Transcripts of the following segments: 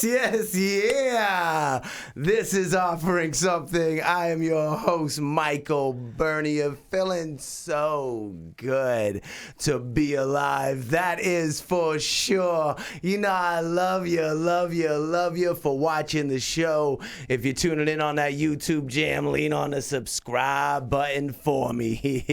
Yeah. This is Offering Something. I am your host, Michael Bernier, feeling so good to be alive. That is for sure. You know, I love you for watching the show. If you're tuning in on that YouTube jam, lean on the subscribe button for me.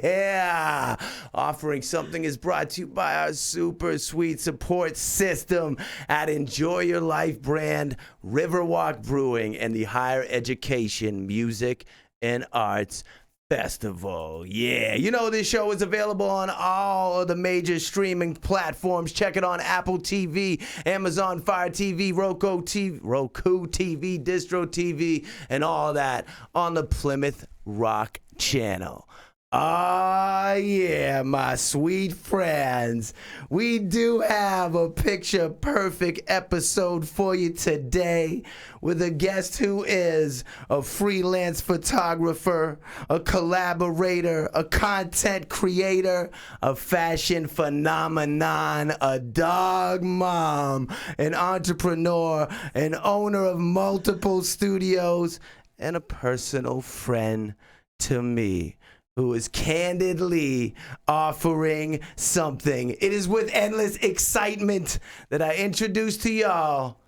Yeah. Offering Something is brought to you by our super sweet support system at Enjoy Your Life brand, Riverwalk Brewing, and the Higher Education, Music, and Arts Festival. Yeah, you know this show is available on all of the major streaming platforms. Check it on Apple TV, Amazon Fire TV, Roku TV, Distro TV, and all that on the Plymouth Rock channel. Ah, yeah, my sweet friends. We do have a picture-perfect episode for you today with a guest who is a freelance photographer, a collaborator, a content creator, a fashion phenomenon, a dog mom, an entrepreneur, an owner of multiple studios, and a personal friend to me, who is candidly offering something. It is with endless excitement that I introduce to y'all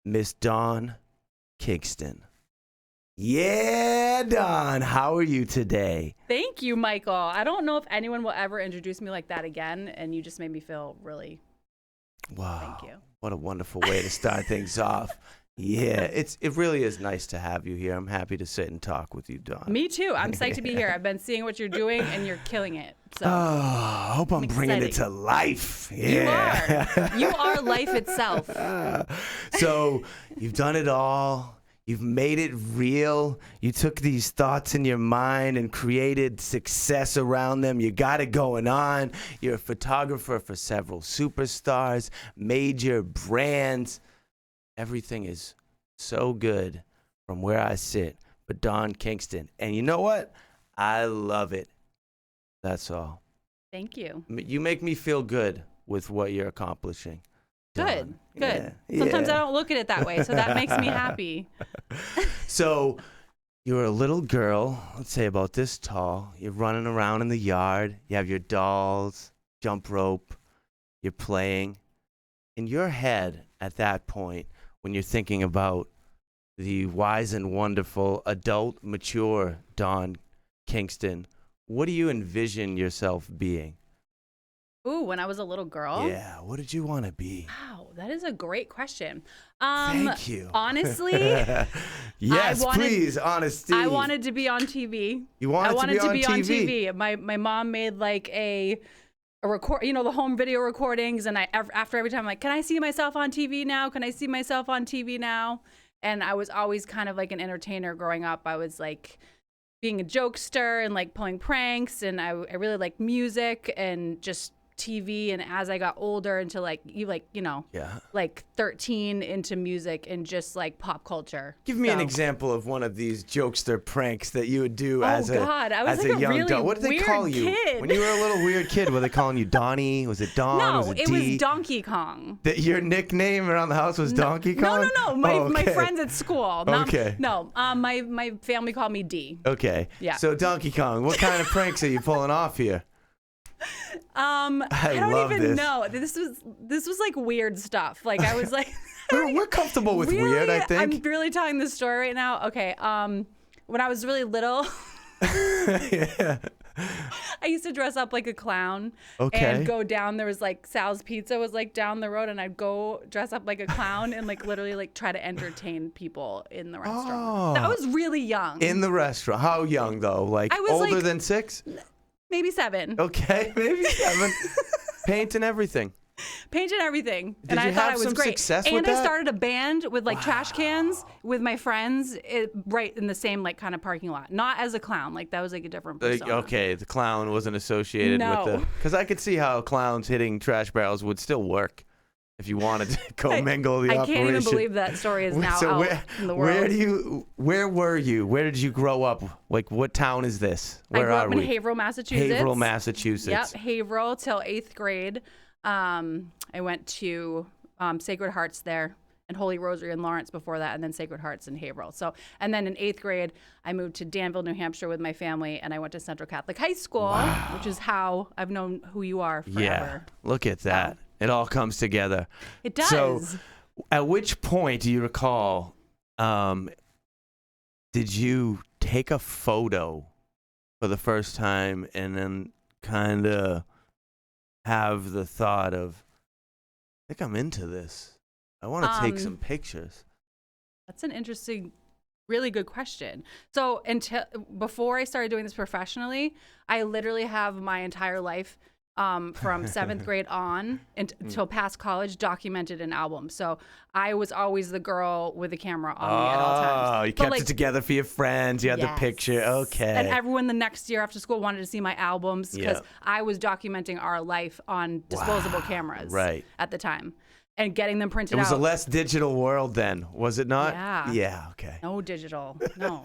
Miss Dawn Kingston. Yeah, Dawn, how are you today? Thank you, Michael. I don't know if anyone will ever introduce me like that again, and you just made me feel really... Wow. Thank you. What a wonderful way to start things off. Yeah, it really is nice to have you here. I'm happy to sit and talk with you, Dawn. Me too. I'm psyched to be here. I've been seeing what you're doing, and you're killing it. So I hope I'm bringing it to life. Yeah. You are life itself. So you've done it all. You've made it real. You took these thoughts in your mind and created success around them. You got it going on. You're a photographer for several superstars, major brands. Everything is so good from where I sit. But Dawn Kingston. And you know what? I love it. That's all. Thank you. You make me feel good with what you're accomplishing. Good. Dawn. Good. Yeah. Sometimes I don't look at it that way, so that makes me happy. So you're a little girl, let's say about this tall. You're running around in the yard. You have your dolls, jump rope. You're playing. In your head at that point, when you're thinking about the wise and wonderful, adult, mature Dawn Kingston, what do you envision yourself being? Ooh, when I was a little girl? Yeah, what did you want to be? Wow, that is a great question. Thank you. Honestly, yes, please, honesty. I wanted to be on TV. You wanted to be on TV? My mom made like a record, the home video recordings, and after every time I'm like, can I see myself on TV now? Can I see myself on TV now? And I was always kind of like an entertainer growing up. I was like being a jokester and like pulling pranks, and I really liked music and just TV. And as I got older into like 13 into music and just like pop culture. Give me an example of one of these jokester pranks that you would do as a young really adult. What did they call you kid. when you were a little weird kid? Were they calling you Donnie? Was it Dawn? No, was it it D? was Donkey Kong. Your nickname around the house was Donkey Kong? No. My friends at school. Okay. My family called me D. Okay. Yeah. So Donkey Kong, what kind of pranks are you pulling off here? I don't even know. This was like weird stuff. Like I was like, we're comfortable with really, weird, I think. I'm really telling this story right now. Okay. When I was really little, yeah. I used to dress up like a clown Okay. and go down. There was like Sal's Pizza was like down the road, and I'd go dress up like a clown and like literally like try to entertain people in the restaurant. Oh. That was really young. In the restaurant. How young though? Like I was older like- than 6? Maybe 7. Okay, maybe 7. Paint and everything. Painted everything. Did and you I thought have I was some great. success and with I that? started a band with like trash cans with my friends right in the same like kind of parking lot. Not as a clown. Like that was like a different persona. Okay, the clown wasn't associated with the... No. Because I could see how clowns hitting trash barrels would still work if you wanted to commingle the I operation. can't even believe that story is now out in the world. Where were you? Where did you grow up? Like, what town is this? Where I grew are up in we? Haverhill, Massachusetts. Haverhill, Massachusetts. Yep, Haverhill till 8th grade. I went to Sacred Hearts there, and Holy Rosary in Lawrence before that, and then Sacred Hearts in Haverhill. So, and then in 8th grade, I moved to Danville, New Hampshire with my family, and I went to Central Catholic High School, which is how I've known who you are forever. Yeah, look at that. It all comes together. It does. So, at which point do you recall, did you take a photo for the first time and then kind of have the thought of, I think I'm into this. I want to take some pictures. That's an interesting, really good question. So before I started doing this professionally, I literally have my entire life from 7th grade on until past college documented in albums. So I was always the girl with the camera on me at all times. Oh, you kept it together for your friends. You had the picture. Okay. And everyone the next year after school wanted to see my albums because I was documenting our life on disposable cameras at the time and getting them printed out. It was a less digital world then, was it not? Yeah. Yeah, okay. No digital. No.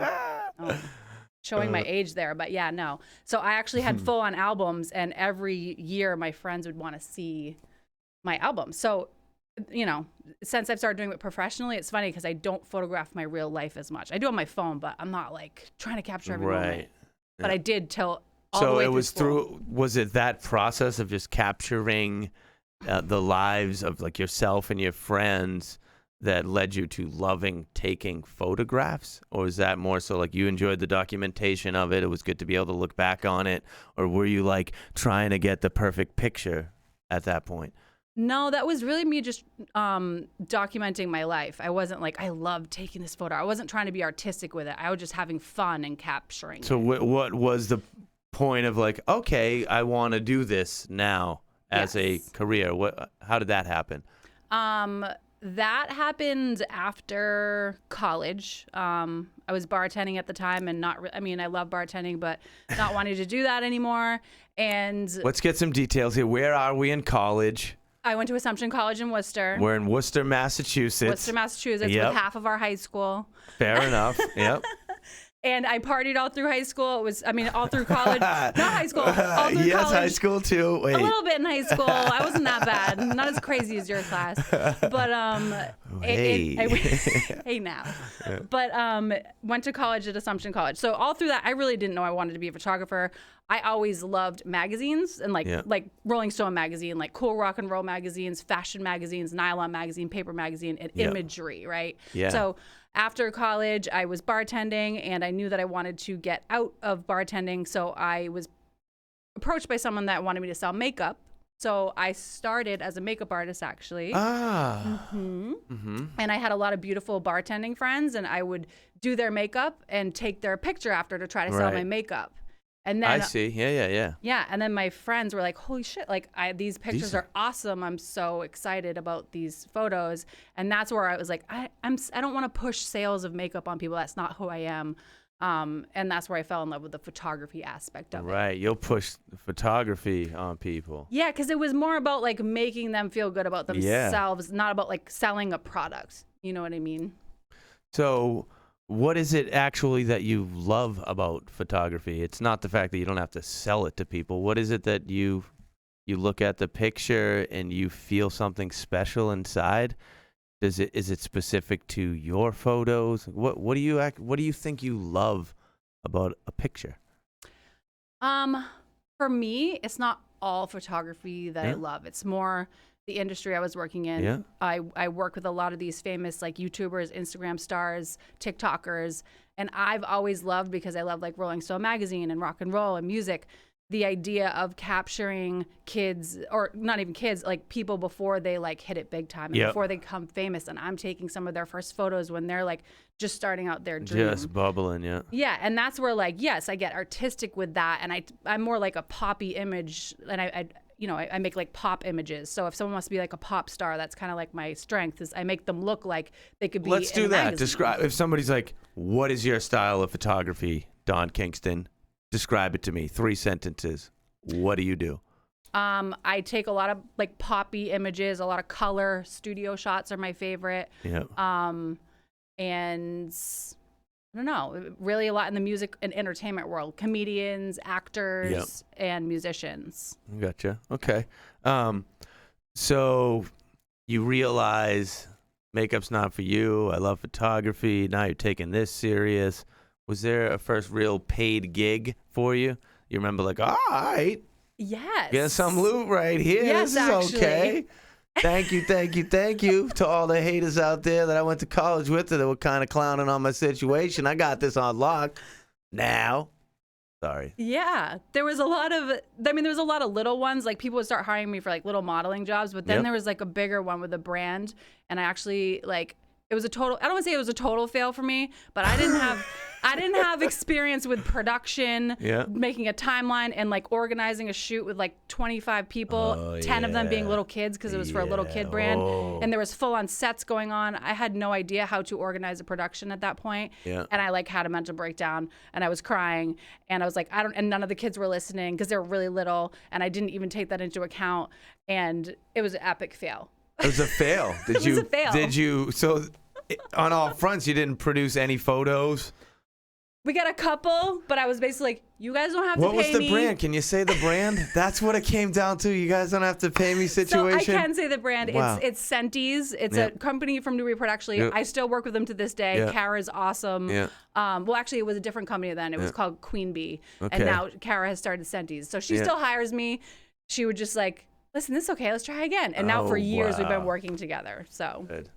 Showing my age there, but yeah, no. So I actually had full-on albums, and every year my friends would want to see my album. So, you know, since I've started doing it professionally, it's funny because I don't photograph my real life as much. I do on my phone, but I'm not like trying to capture every moment. But I did till all the way through school. Was it that process of just capturing the lives of like yourself and your friends that led you to loving taking photographs? Or is that more so like you enjoyed the documentation of it, it was good to be able to look back on it? Or were you like trying to get the perfect picture at that point? No, that was really me just documenting my life. I wasn't like, I love taking this photo. I wasn't trying to be artistic with it. I was just having fun and capturing So what was the point of like, okay, I want to do this now as a career? How did that happen? That happened after college. I was bartending at the time and I love bartending, but not wanting to do that anymore. And let's get some details here. Where are we in college? I went to Assumption College in Worcester. We're in Worcester, Massachusetts. With half of our high school. Fair enough. Yep. And I partied all through high school. All through college. Not high school. All through college. Yes, high school too. Wait. A little bit in high school. I wasn't that bad. Not as crazy as your class. But hey now. But went to college at Assumption College. So all through that, I really didn't know I wanted to be a photographer. I always loved magazines and like Rolling Stone magazine, like cool rock and roll magazines, fashion magazines, nylon magazine, paper magazine, and imagery, right? Yeah. So after college, I was bartending, and I knew that I wanted to get out of bartending. So I was approached by someone that wanted me to sell makeup. So I started as a makeup artist, actually. And I had a lot of beautiful bartending friends, and I would do their makeup and take their picture after to try to sell my makeup. And then I see. Yeah. Yeah, and then my friends were like, "Holy shit! Like, these pictures are awesome. I'm so excited about these photos." And that's where I was like, I don't want to push sales of makeup on people. That's not who I am. And that's where I fell in love with the photography aspect of it. Right, you'll push photography on people. Yeah, because it was more about like making them feel good about themselves, not about like selling a product. You know what I mean? So, what is it actually that you love about photography? It's not the fact that you don't have to sell it to people. What is it that you look at the picture and you feel something special inside? Is it specific to your photos? What do you think you love about a picture? For me, it's not all photography that I love. It's more the industry I was working in. Yeah. I work with a lot of these famous like YouTubers, Instagram stars, TikTokers, and I've always loved, because I love like Rolling Stone magazine and rock and roll and music, the idea of capturing kids, or not even kids, like people before they like hit it big time and before they become famous. And I'm taking some of their first photos when they're like just starting out their dream. Just bubbling, yeah. Yeah, and that's where like, yes, I get artistic with that, and I'm more like a poppy image, and I make like pop images. So if someone wants to be like a pop star, that's kind of like my strength, is I make them look like they could be. Let's do that. Magazine. Describe, if somebody's like, "What is your style of photography, Dawn Kingston?" Describe it to me. 3 sentences. What do you do? I take a lot of like poppy images, a lot of color. Studio shots are my favorite. Yeah. And I don't know, really a lot in the music and entertainment world. Comedians, actors, and musicians. Gotcha. Okay. So you realize makeup's not for you. I love photography. Now you're taking this serious. Was there a first real paid gig for you? You remember like, all right, Yes. get some loot right here. Yes, this is actually. okay. Thank you to all the haters out there that I went to college with that were kind of clowning on my situation. I got this on lock now. Sorry. Yeah, there was a lot of little ones. Like people would start hiring me for like little modeling jobs, but then there was like a bigger one with a brand, and I actually like it was a total. I don't want to say it was a total fail for me, but I didn't have experience with production, making a timeline, and like organizing a shoot with like 25 people, 10 of them being little kids because it was for a little kid brand, and there was full on sets going on. I had no idea how to organize a production at that point, and I like had a mental breakdown, and I was crying, and I was like, and none of the kids were listening because they were really little, and I didn't even take that into account, and it was an epic fail. It was a fail. Was a fail. Did you? So on all fronts, you didn't produce any photos. We got a couple, but I was basically like, you guys don't have to pay me. What was the brand? Can you say the brand? That's what it came down to. You guys don't have to pay me situation. So I can say the brand. Wow. It's Senties. It's a company from Newburyport, actually. I still work with them to this day. Kara's awesome. Well, actually, it was a different company then. It was called Queen Bee. Okay. And now Kara has started Senties. So she still hires me. She would just like, listen, this is okay. Let's try again. And now for years, we've been working together. So. Good.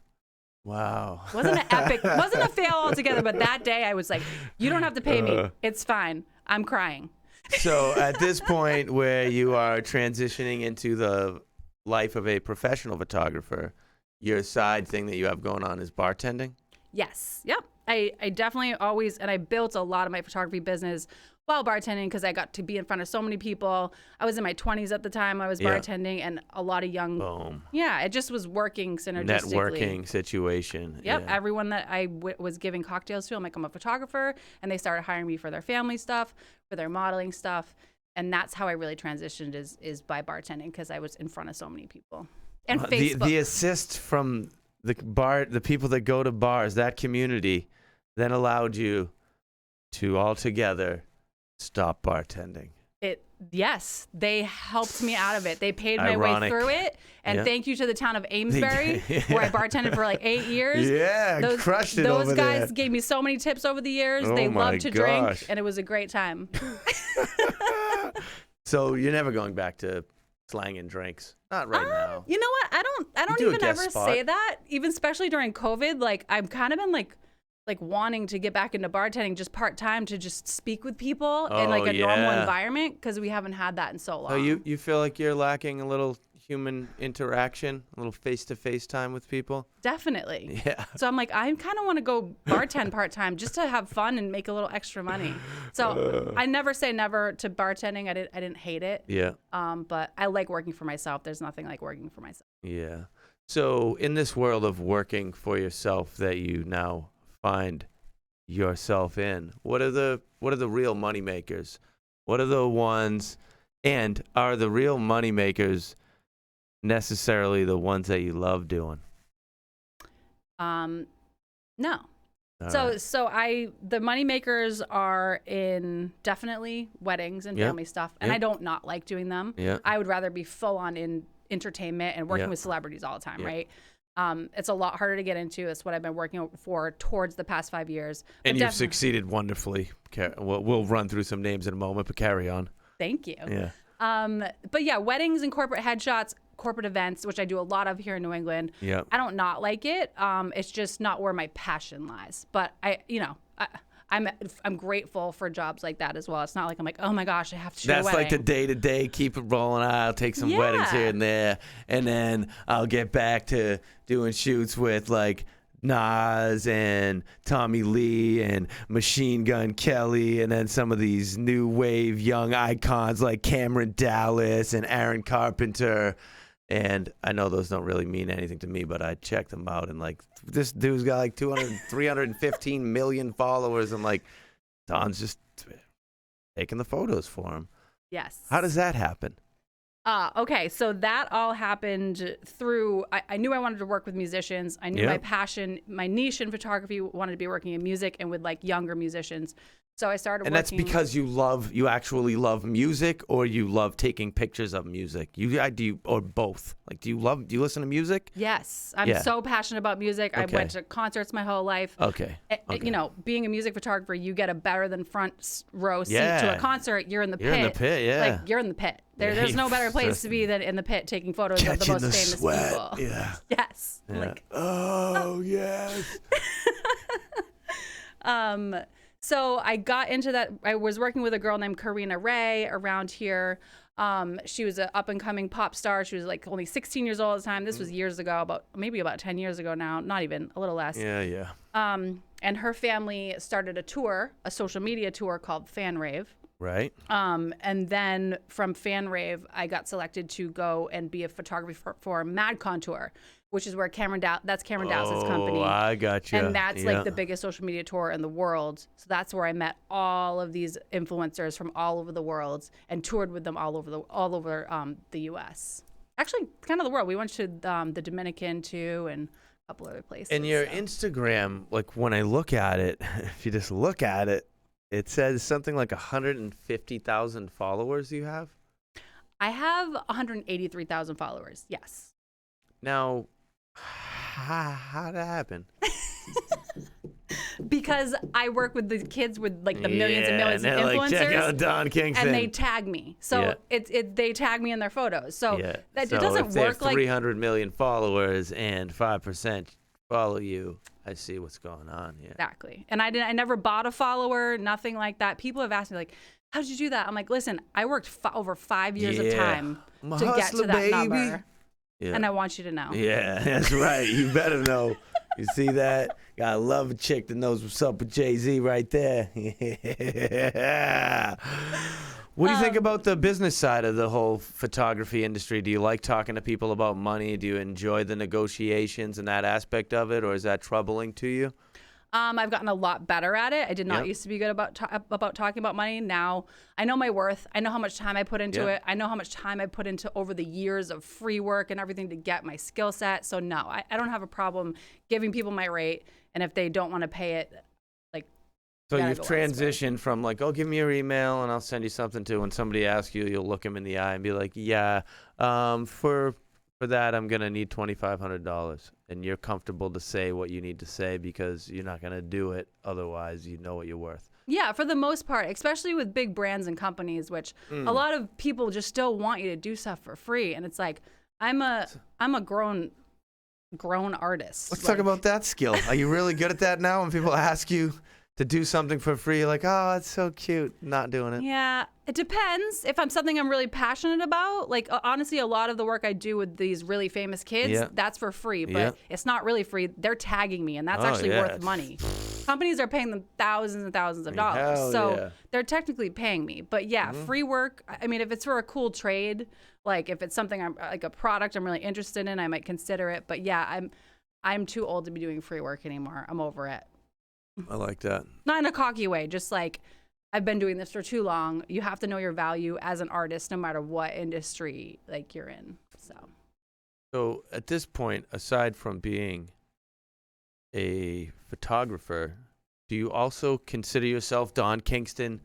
Wow. Wasn't a fail altogether, but that day I was like, you don't have to pay me. It's fine. I'm crying. So at this point where you are transitioning into the life of a professional photographer, your side thing that you have going on is bartending? Yes. Yep. I definitely always, and I built a lot of my photography business while bartending because I got to be in front of so many people. I was in my 20s at the time I was bartending, and a lot of young. Boom. Yeah, it just was working synergistically. Networking situation. Yep. Yeah. Everyone that I was giving cocktails to, I'm like, I'm a photographer, and they started hiring me for their family stuff, for their modeling stuff, and that's how I really transitioned is by bartending because I was in front of so many people. And Facebook. The assist from the people that go to bars, that community, then allowed you to altogether stop bartending. Yes, they helped me out of it. They paid my way through it, and thank you to the town of Amesbury, where I bartended for like 8 years. Yeah, crushed it over there. Those guys gave me so many tips over the years. They loved to drink, and it was a great time. So you're never going back to slanging drinks? Not right now. You know what? I don't even ever say that, even especially during COVID. Like I've kind of been like wanting to get back into bartending just part-time to just speak with people in like a normal environment because we haven't had that in so long. So you feel like you're lacking a little human interaction, a little face-to-face time with people? Definitely. Yeah. So I'm like, I kind of want to go bartend part-time just to have fun and make a little extra money. So I never say never to bartending. I didn't hate it. Yeah. But I like working for myself. There's nothing like working for myself. Yeah. So in this world of working for yourself that you now find yourself in, what are the real money makers? What are the ones, and are the real money makers necessarily the ones that you love doing? No. All So right. the money makers are in definitely weddings and family stuff, and I don't not like doing them. Yeah. I would rather be full on in entertainment and working with celebrities all the time, right? It's a lot harder to get into. It's what I've been working for towards the past 5 years. And you've succeeded wonderfully. We'll run through some names in a moment, but carry on. Thank you. Yeah. But yeah, weddings and corporate headshots, corporate events, which I do a lot of here in New England. Yeah. I don't not like it. It's just not where my passion lies. But I'm grateful for jobs like that as well. It's not like I'm like, oh my gosh, I have to shoot a wedding. That's like the day-to-day, keep it rolling. I'll take some weddings here and there, and then I'll get back to doing shoots with like Nas and Tommy Lee and Machine Gun Kelly, and then some of these new wave young icons like Cameron Dallas and Aaron Carpenter. And I know those don't really mean anything to me, but I checked them out, and like this dude's got like 315 million followers. I'm like, Don's just taking the photos for him. Yes. How does that happen? Okay, so that all happened through, I knew I wanted to work with musicians. I knew my passion, my niche in photography wanted to be working in music and with like younger musicians. So I started And working. that's because you actually love music, or you love taking pictures of music. Or both. Like, do you listen to music? Yes, I'm so passionate about music. I Okay. went to concerts my whole life. Okay. You know, being a music photographer, you get a better than front row seat Yeah. to a concert. You're in the pit. You're in the pit, yeah. Like, you're in the pit. There's no better place to be than in the pit taking photos of the Catching most the famous sweat. people. Yeah. Yes. Yeah. Like, Yes. So I got into that. I was working with a girl named Karina Ray around here. She was an up and coming pop star. She was like only 16 years old at the time. This was years ago, maybe about 10 years ago now, not even, a little less. Yeah. And her family started a social media tour called Fan Rave. Right. And then from Fan Rave, I got selected to go and be a photographer for Mad Contour, which is where that's Cameron Dallas's company. Oh, I got you. And that's like the biggest social media tour in the world. So that's where I met all of these influencers from all over the world and toured with them all over the U.S. Actually, kind of the world. We went to the Dominican too, and a couple other places. And your Instagram, like when I look at it, if you just look at it, it says something like 150,000 followers you have. I have 183,000 followers. Yes. Now, how'd that happen? Because I work with the kids with like the millions and millions of and they're influencers. like, check out Dawn Kingston. And they tag me. So they tag me in their photos. So it So doesn't if they work have like 300 million followers and 5% follow you, I see what's going on. Yeah. Exactly. And I never bought a follower, nothing like that. People have asked me like, how did you do that? I'm like, listen, I worked over 5 years of time I'm a to get hustler, to that baby. number. Yeah. And I want you to know. Yeah, that's right. You better know. You see that? Gotta love a chick that knows what's up with Jay-Z right there. Yeah. What do you think about the business side of the whole photography industry? Do you like talking to people about money? Do you enjoy the negotiations and that aspect of it, or is that troubling to you? I've gotten a lot better at it. I did not used to be good about talking about money. Now I know my worth. I know how much time I put into it. I know how much time I put into over the years of free work and everything to get my skill set. So no, I don't have a problem giving people my rate. And if they don't want to pay it, like, so you've transitioned from like, oh, give me your email and I'll send you something to. When somebody asks you, you'll look them in the eye and be like, yeah, for that, I'm going to need $2,500. And you're comfortable to say what you need to say because you're not going to do it. Otherwise, you know what you're worth. Yeah, for the most part, especially with big brands and companies, which a lot of people just still want you to do stuff for free. And it's like, I'm a grown artist. Let's talk about that skill. Are you really good at that now? When people ask you to do something for free, you're like, oh, it's so cute. Not doing it. Yeah, it depends. If I'm something I'm really passionate about, like honestly, a lot of the work I do with these really famous kids, that's for free, but it's not really free. They're tagging me, and that's actually worth money. Companies are paying them thousands and thousands of dollars, so they're technically paying me. But yeah, free work. I mean, if it's for a cool trade, like if it's something I'm like a product I'm really interested in, I might consider it. But yeah, I'm too old to be doing free work anymore. I'm over it. I like that. Not in a cocky way, just like I've been doing this for too long. You have to know your value as an artist, no matter what industry like you're in. So at this point, aside from being a photographer, do you also consider yourself, Dawn Kingston,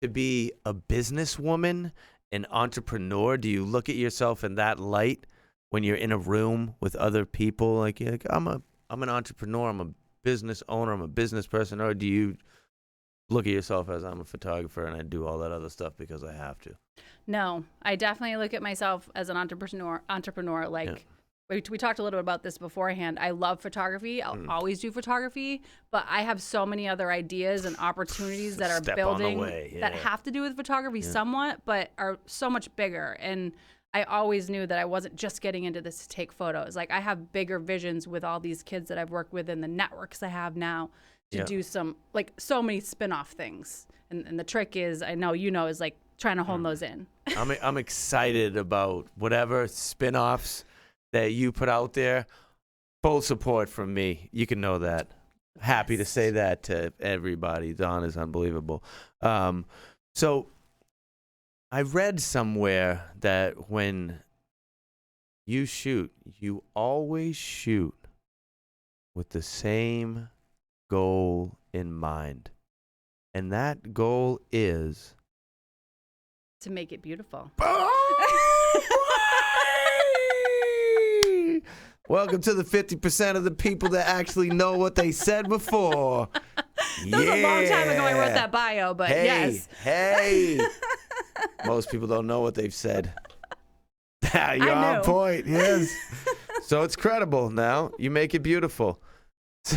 to be a businesswoman, an entrepreneur? Do you look at yourself in that light when you're in a room with other people? Like, you're like, I'm an entrepreneur. I'm a business owner. I'm a business person. Or do you look at yourself as I'm a photographer and I do all that other stuff because I have to? No, I definitely look at myself as an entrepreneur. Like we talked a little bit about this beforehand. I love photography. I'll always do photography, but I have so many other ideas and opportunities that are building that have to do with photography somewhat, but are so much bigger. And I always knew that I wasn't just getting into this to take photos. Like, I have bigger visions with all these kids that I've worked with and the networks I have now to do some, like, so many spin-off things. And the trick is, I know you know, is like trying to hone those in. I'm excited about whatever spin-offs that you put out there. Full support from me. You can know that. Happy to say that to everybody. Dawn is unbelievable. So I read somewhere that when you shoot, you always shoot with the same goal in mind. And that goal is to make it beautiful. Welcome to the 50% of the people that actually know what they said before. That was a long time ago I wrote that bio, but yes. Hey. Most people don't know what they've said. You're on point. Yes. So it's credible now. You make it beautiful.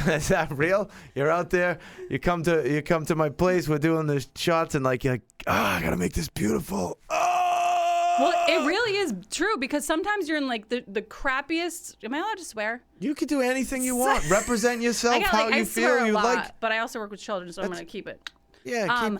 Is that real? You're out there. You come to my place. We're doing the shots, and you're like, I gotta make this beautiful. Well, it really is true because sometimes you're in the crappiest. Am I allowed to swear? You can do anything you want. Represent yourself how you feel. You like. But I also work with children, so I'm gonna keep it. Yeah,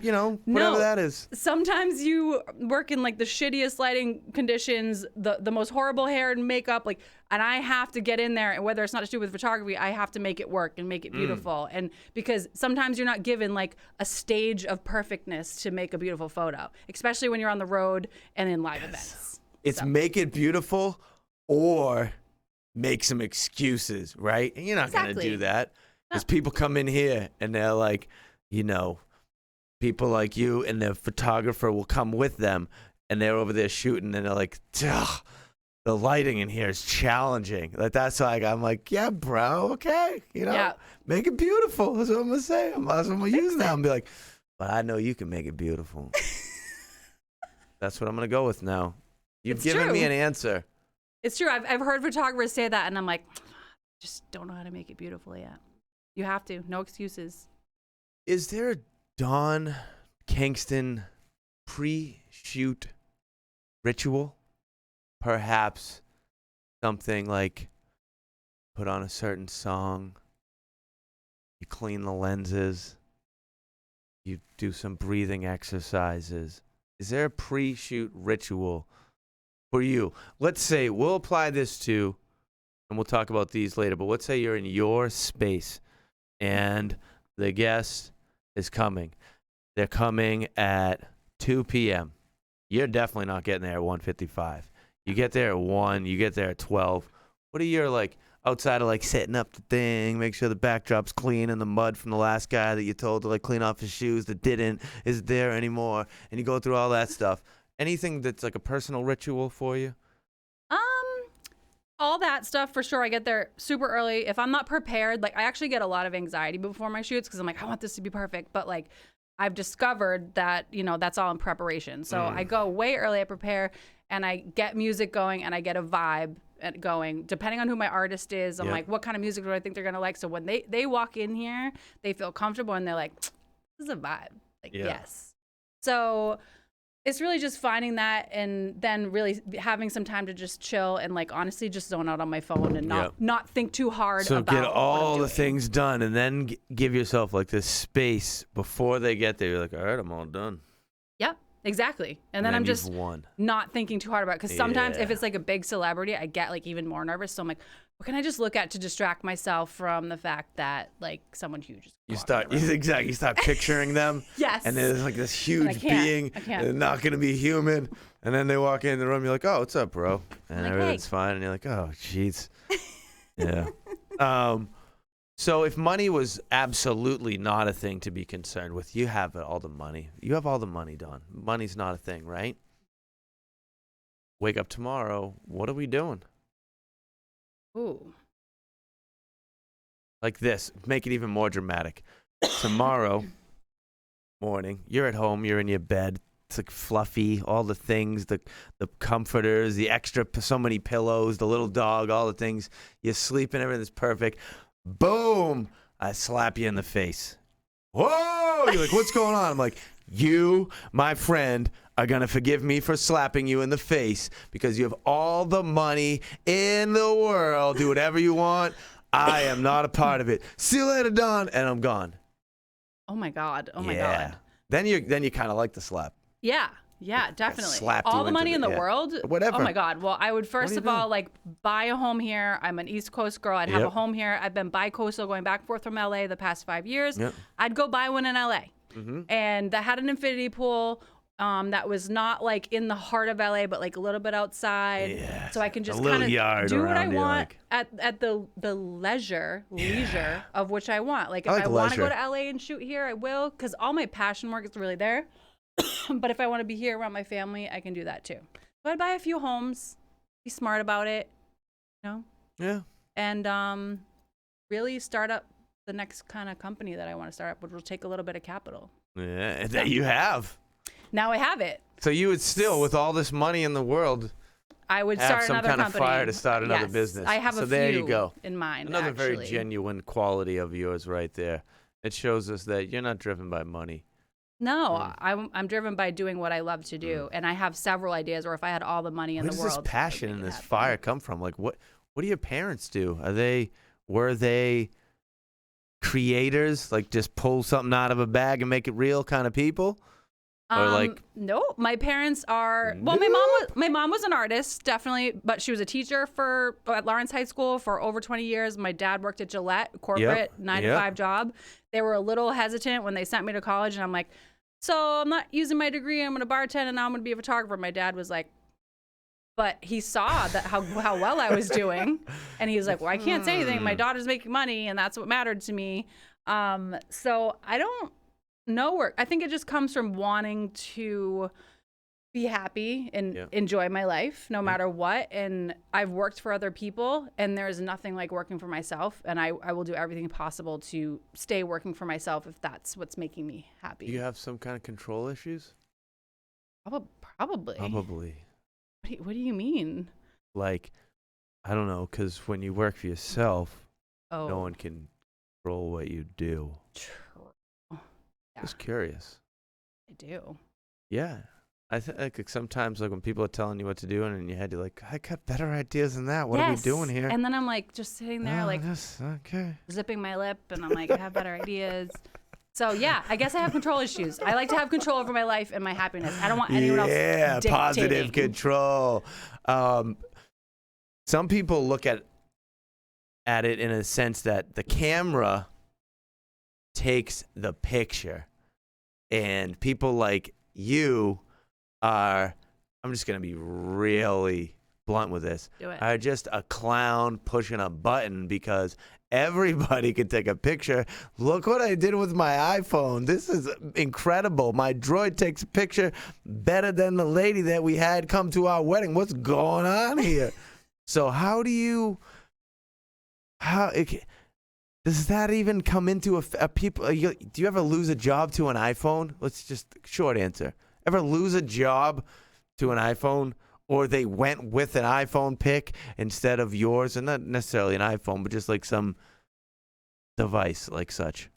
whatever that is. Sometimes you work in the shittiest lighting conditions, the most horrible hair and makeup, and I have to get in there, and whether it's not to do with photography, I have to make it work and make it beautiful. And because sometimes you're not given a stage of perfectness to make a beautiful photo, especially when you're on the road and in live events. It's make it beautiful or make some excuses, right? And you're not going to do that because people come in here and they're like, people like you and the photographer will come with them and they're over there shooting and they're like, the lighting in here is challenging. That's I'm like, yeah, bro, okay. Make it beautiful. That's what I'm going to say. That's what I'm going to use now and be like, but I know you can make it beautiful. That's what I'm going to go with now. You've given me an answer. It's true. I've heard photographers say that and I'm like, just don't know how to make it beautiful yet. You have to. No excuses. Is there a Dawn Kingston pre-shoot ritual? Perhaps something like put on a certain song, you clean the lenses, you do some breathing exercises. Is there a pre-shoot ritual for you? Let's say we'll apply this to, and we'll talk about these later, but let's say you're in your space and the guest is coming. They're coming at 2 p.m. You're definitely not getting there at 1:55. You get there at 1, you get there at 12. What are your, outside of, setting up the thing, make sure the backdrop's clean and the mud from the last guy that you told to, clean off his shoes that isn't there anymore, and you go through all that stuff. Anything that's, a personal ritual for you? All that stuff for sure. I get there super early. If I'm not prepared, I actually get a lot of anxiety before my shoots because I'm like, I want this to be perfect. But I've discovered that, that's all in preparation. So I go way early, I prepare, and I get music going and I get a vibe going. Depending on who my artist is, I'm like, what kind of music do I think they're going to like? So when they walk in here, they feel comfortable and they're like, this is a vibe. Yes. So it's really just finding that and then really having some time to just chill and honestly just zone out on my phone and not think too hard about So get all the doing. things done and then give yourself this space before they get there. You're like, all right, I'm all done. Yep, exactly. And then I'm just not thinking too hard about it because sometimes if it's a big celebrity, I get even more nervous. So I'm like, what can I just look at to distract myself from the fact that someone huge is you start picturing them. Yes. And there's this huge being. They're not going to be human. And then they walk in the room. You're like, oh, what's up, bro? And everything's fine. And you're like, oh, jeez. Yeah. So if money was absolutely not a thing to be concerned with, you have all the money. You have all the money, Dawn. Money's not a thing, right? Wake up tomorrow. What are we doing? Ooh. Like this. Make it even more dramatic. Tomorrow morning, you're at home. You're in your bed. It's fluffy. All the things, the comforters, the extra, so many pillows, the little dog, all the things. You're sleeping. Everything's perfect. Boom! I slap you in the face. Whoa! You're like, what's going on? I'm like, you, my friend, are going to forgive me for slapping you in the face because you have all the money in the world. Do whatever you want. I am not a part of it. See you later, Dawn. And I'm gone. Oh, my God. Oh, my God. Then you kind of like the slap. Yeah, definitely. All the money in the world? Whatever. Oh, my God. Well, I would first of all, buy a home here. I'm an East Coast girl. I'd have a home here. I've been bi-coastal going back and forth from L.A. the past 5 years. Yep. I'd go buy one in L.A. Mm-hmm. And that had an infinity pool that was not like in the heart of LA, but like a little bit outside. Yeah, so I can just a little kind yard of do what I around you, want like- at the leisure of which I want. Like if I like I want to go leisure. to LA and shoot here, I will, because all my passion work is really there. But if I want to be here around my family, I can do that too. So I'd buy a few homes, be smart about it, you know, Yeah. and really start up the next kind of company that I want to start up, which will take a little bit of capital. Yeah, that you have. Now I have it. So you would still, with all this money in the world, I would have start some another kind company. of fire to start another Yes, business. I have so a there few you go. in mind. Another actually. very genuine quality of yours right there. It shows us that you're not driven by money. No, I'm driven by doing what I love to do, and I have several ideas. Or if I had all the money in Where the does world, this passion I would and make it this happen. fire come from? Like, what do your parents do? Were they creators? Like, just pull something out of a bag and make it real kind of people? Or like, no, my parents are. Well, my mom was an artist, definitely, but she was a teacher at Lawrence High School for over 20 years. My dad worked at Gillette, corporate 9-to-5 job. They were a little hesitant when they sent me to college, and I'm like, so I'm not using my degree. I'm going to bartend, and now I'm going to be a photographer. My dad was like, but he saw that how well I was doing, and he was like, well, I can't say anything. My daughter's making money, and that's what mattered to me. So I don't know work. I think it just comes from wanting to be happy and enjoy my life no matter what. And I've worked for other people, and there's nothing like working for myself. And I will do everything possible to stay working for myself if that's what's making me happy. do you have some kind of control issues? Probably. Probably. What do you mean? Like, I don't know, because when you work for yourself, Oh, no one can control what you do. true. Just curious. I do. Yeah. I think like sometimes like when people are telling you what to do and in your head you're like, I got better ideas than that. What are we doing here? And then I'm like just sitting there like okay. zipping my lip, and I'm like, I have better ideas. So yeah, I guess I have control issues. I like to have control over my life and my happiness. I don't want anyone else dictating. Positive control. Some people look at it in a sense that the camera takes the picture, and people like you are, I'm just going to be really blunt with this, Do it. are just a clown pushing a button because everybody can take a picture. Look what I did with my iPhone. This is incredible. My droid takes a picture better than the lady that we had come to our wedding. What's going on here? So does that even come into a people? Do you ever lose a job to an iPhone? Let's just short answer. Ever lose a job to an iPhone, or they went with an iPhone pic instead of yours, and not necessarily an iPhone, but just like some device like such?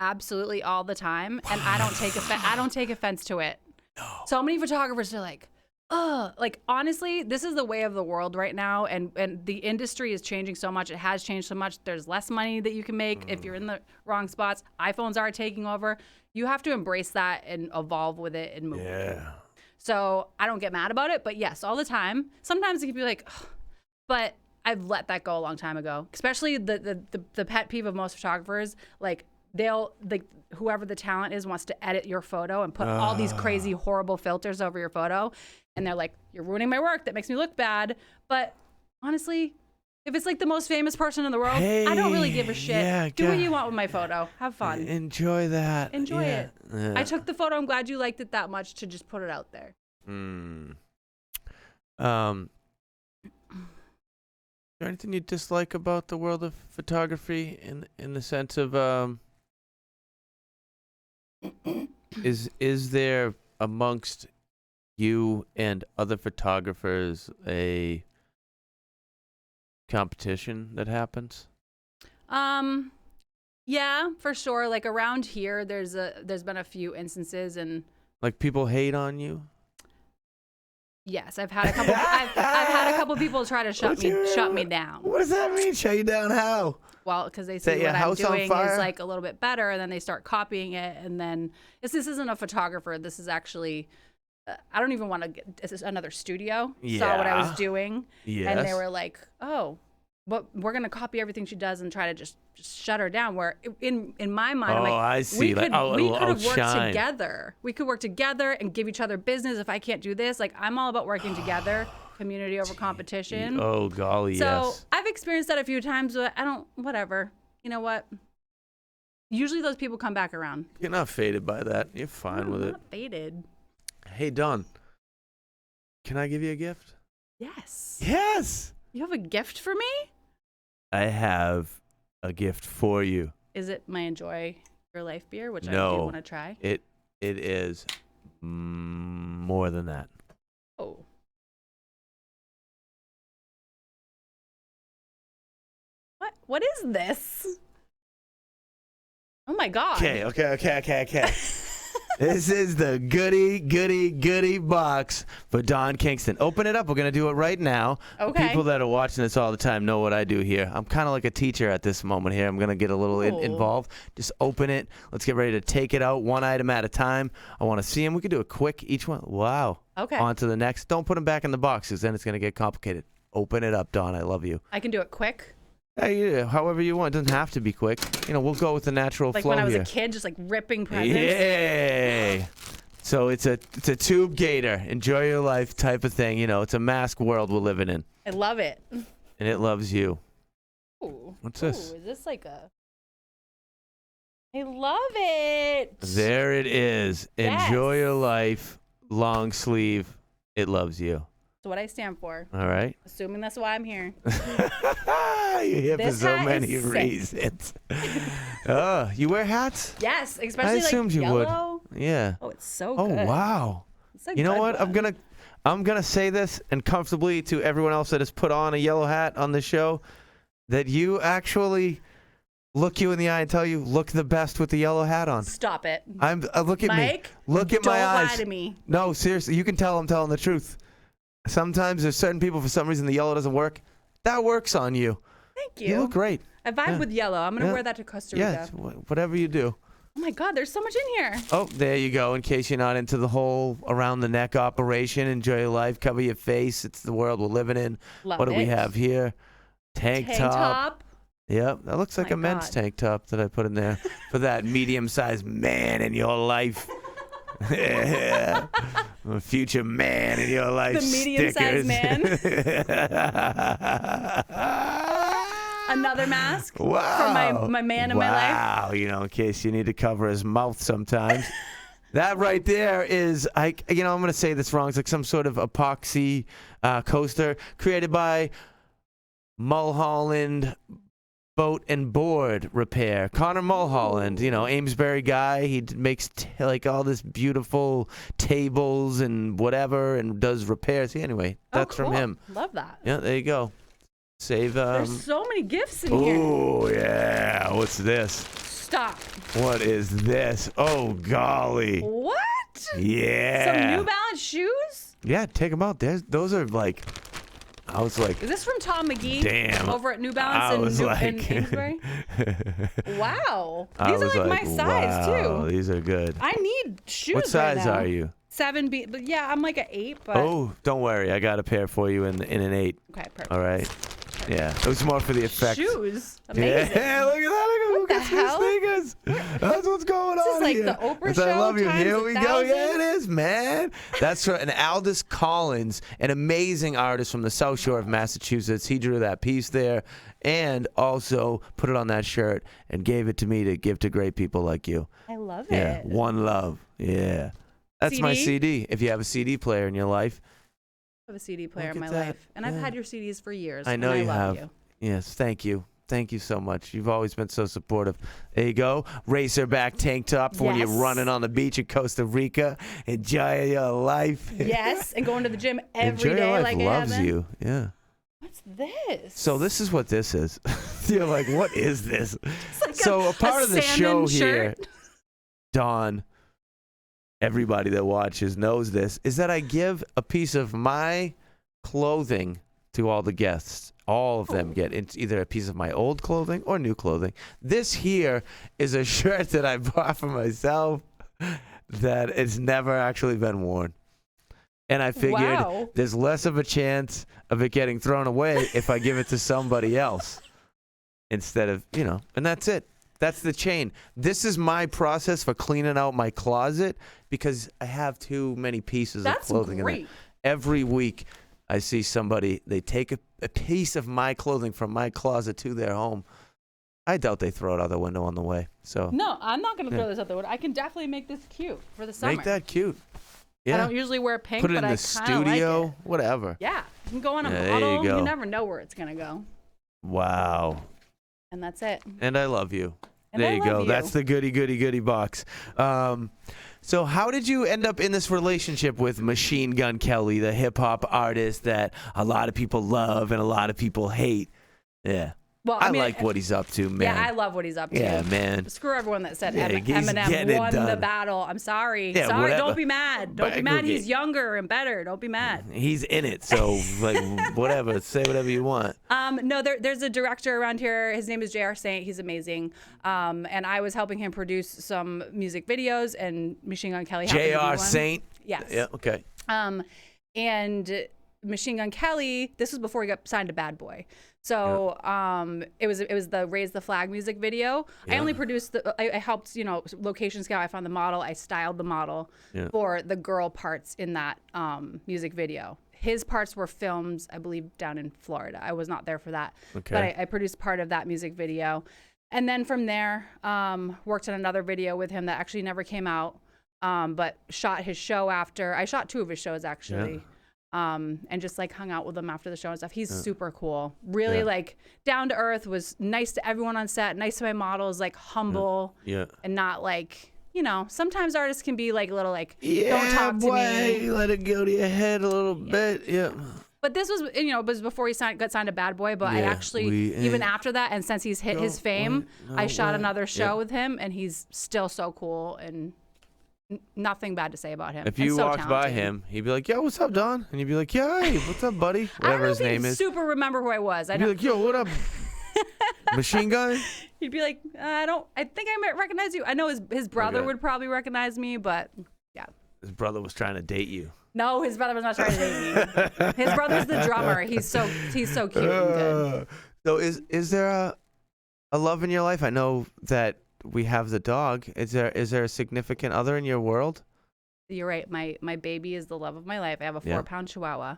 Absolutely all the time, and I don't take offense to it. No. So many photographers are like, like honestly, this is the way of the world right now, and the industry is changing so much. It has changed so much. There's less money that you can make if you're in the wrong spots. iPhones are taking over. You have to embrace that and evolve with it and move. Yeah. So I don't get mad about it, but yes, all the time. Sometimes it can be like, ugh, but I've let that go a long time ago. Especially the pet peeve of most photographers, like they'll like whoever the talent is wants to edit your photo and put all these crazy horrible filters over your photo, and they're like, you're ruining my work. That makes me look bad. But honestly, if it's like the most famous person in the world, I don't really give a shit. Yeah, Do what you want with my photo. Have fun. Enjoy that. Enjoy it. Yeah. I took the photo. I'm glad you liked it that much to just put it out there. Is there anything you dislike about the world of photography in the sense of is there amongst you and other photographers a competition that happens? Yeah, for sure. Like around here, there's been a few instances, and like people hate on you? yes, I've had a couple. I've had a couple people try to shut me down. What does that mean? Shut you down how? Well, because they Set see your what I'm house on doing fire? is like a little bit better, and then they start copying it, and then this isn't a photographer. This is actually. I don't even want to get. This is another studio. Saw what I was doing, and they Yes. were like, "Oh, but we're gonna copy everything she does and try to just shut her down. Where in my mind, I'm like, I see. we Like, could have worked shine. together. We could work together and give each other business. If I can't do this, like I'm all about working together, community over competition. Oh golly, So yes. I've experienced that a few times, but I don't. Whatever. You know what? Usually those people come back around. You're not faded by that. You're fine with I'm it. not faded. Hey, Dawn. Can I give you a gift? Yes. Yes. You have a gift for me? I have a gift for you. Is it my Enjoy Your Life beer, which I do No. want to try? It is more than that. Oh. What is this? Oh my God. Okay. This is the goody box for Dawn Kingston. Open it up. We're going to do it right now. Okay. People that are watching this all the time know what I do here. I'm kind of like a teacher at this moment here. I'm going to get a little involved. Just open it. Let's get ready to take it out one item at a time. I want to see them. We can do a quick each one. Wow. Okay. On to the next. Don't put them back in the box because then it's going to get complicated. Open it up, Dawn. I love you. I can do it quick. Hey, yeah, however you want. It doesn't have to be quick. We'll go with the natural Like flow when I was here. a kid, just like ripping presents. Yay! So it's a tube gator. Enjoy your life type of thing. It's a mask world we're living in. I love it. And it loves you. Ooh. What's this? Ooh, is this like a... I love it. There it is. Yes. Enjoy your life. Long sleeve. It loves you. That's what I stand for. All right. Assuming that's why I'm here. You're here for This so hat many is sick. reasons. Oh, you wear hats? Yes, I especially assumed like you yellow. would. Yeah. Oh, it's so Oh, good. wow. It's a You know good what? one. I'm gonna say this and comfortably to everyone else that has put on a yellow hat on the show, that you actually look you in the eye and tell you look the best with the yellow hat on. Stop it. Look at me. Mike, Look at don't my eyes. lie to me. No, seriously, you can tell I'm telling the truth. Sometimes there's certain people, for some reason, the yellow doesn't work. That works on you. Thank you. You look great. I vibe with yellow. I'm going to wear that to Costa Rica. Yes, whatever you do. Oh my God, there's so much in here. Oh, there you go. In case you're not into the whole around the neck operation, enjoy your life, cover your face. It's the world we're living in. Love What do we it. have here? Tank top. Yep, that looks like my a men's God. tank top that I put in there for that medium-sized man in your life. Yeah. A future man in your life. The medium-sized stickers. Another mask Wow. for my man in my life. Wow, in case you need to cover his mouth sometimes. That right there is, I'm going to say this wrong. It's like some sort of epoxy coaster created by Mulholland Boat and Board Repair. Connor Mulholland, Amesbury guy. He makes like all this beautiful tables and whatever and does repairs. Anyway, that's cool. from him. Love that. Yeah, there you go. Save. There's so many gifts in here. Oh, yeah. What's this? Stop. What is this? Oh, golly. What? Yeah. Some New Balance shoes? Yeah, take them out. Those are like, I was like, Is this from Tom McGee? damn. Over at New I Balance was in like, Amesbury? Wow. I These are was like my size, wow, too. These are good. I need shoes What size right now. are you? 7B. But yeah, I'm like an 8. But Oh, don't worry. I got a pair for you in an 8. okay, perfect. All right. Yeah. It was more for the effect. Shoes. Amazing. Yeah, look at that. Look the at hell? sneakers. That's what's going This on is like here. the Oprah That's I show love you. times Here we go. 1,000. Yeah, it is, man. That's right. And Aldous Collins, an amazing artist from the South Shore of Massachusetts. He drew that piece there and also put it on that shirt and gave it to me to give to great people like you. I love Yeah. it. One love. Yeah. That's my CD. If you have a CD player in your life. I have a CD player Look in at my that. life. And I've Yeah. had your CDs for years. I know and you I love have. you. Yes, thank you. Thank you so much. You've always been so supportive. There you go. Racerback tank top for when you're Yes. running on the beach in Costa Rica. Enjoy your life. Yes, and going to the gym every Enjoy day your life like I loves haven't. you. Yeah. What's this? So this is what this is. You're like, what is this? It's like So a part of the show salmon here, shirt. Dawn, everybody that watches knows this, is that I give a piece of my clothing to all the guests. All of them get it's either a piece of my old clothing or new clothing. This here is a shirt that I bought for myself that it's never actually been worn. And I figured Wow. there's less of a chance of it getting thrown away if I give it to somebody else instead of, and that's it. That's the chain. This is my process for cleaning out my closet because I have too many pieces of clothing in it. Every week I see somebody, they take a piece of my clothing from my closet to their home. I doubt they throw it out the window on the way. So No, I'm not going to throw this out the window. I can definitely make this cute for the summer. Make that cute. Yeah. I don't usually wear pink, Put it but in I the kind of like studio, it. whatever. Yeah, you can go on a Yeah, there model. you go. You never know where it's going to go. Wow. And that's it. And I love you. And there I you love go. you. That's the goody box. So how did you end up in this relationship with Machine Gun Kelly, the hip hop artist that a lot of people love and a lot of people hate? Yeah. Well, I like what he's up to, man. Yeah, I love what he's up to. Yeah, man. Screw everyone that said Yeah, he's Eminem getting it won the done. battle. I'm sorry. Yeah, sorry. whatever. Don't be mad. Don't But be mad. okay. He's younger and better. Don't be mad. He's in it, so like whatever. Say whatever you want. No, there's a director around here. His name is J.R. Saint. He's amazing. And I was helping him produce some music videos, and Machine Gun Kelly happened to be J.R. one. Saint. Yes. Yeah. Okay. And Machine Gun Kelly, this was before he got signed to Bad Boy. So it was the Raise the Flag music video. Yeah. I only produced I helped, location scout. I found the model. I styled the model for the girl parts in that music video. His parts were filmed, I believe, down in Florida. I was not there for that. Okay. But I produced part of that music video. And then from there, worked on another video with him that actually never came out, but shot his show after. I shot 2 of his shows, actually. Yeah. And just like hung out with him after the show and stuff. He's super cool. Really like down to earth, was nice to everyone on set, nice to my models, like humble and not like, sometimes artists can be like a little like, don't talk to me. Let it go to your head a little bit. Yeah. But this was, it was before he got signed to Bad Boy. But I actually, even after that, and since he's hit his fame, I shot another show with him, and he's still so cool and nothing bad to say about him. If you so walked by talented. him, he'd be like, "Yo, what's up, Dawn?" And you'd be like, "Yeah, hey, what's up, buddy?" I don't Whatever know his if name he'd is. super remember who I was. I He'd be know. like, "Yo, what up, Machine Gun?" He'd be like, I think I might recognize you. I know his brother would probably recognize me, but yeah. His brother was trying to date you. No, his brother was not trying to date me. His brother's the drummer. He's so cute and good. So is there a love in your life? I know that we have the dog. Is there a significant other in your world? You're right. My baby is the love of my life. I have a 4-pound Chihuahua.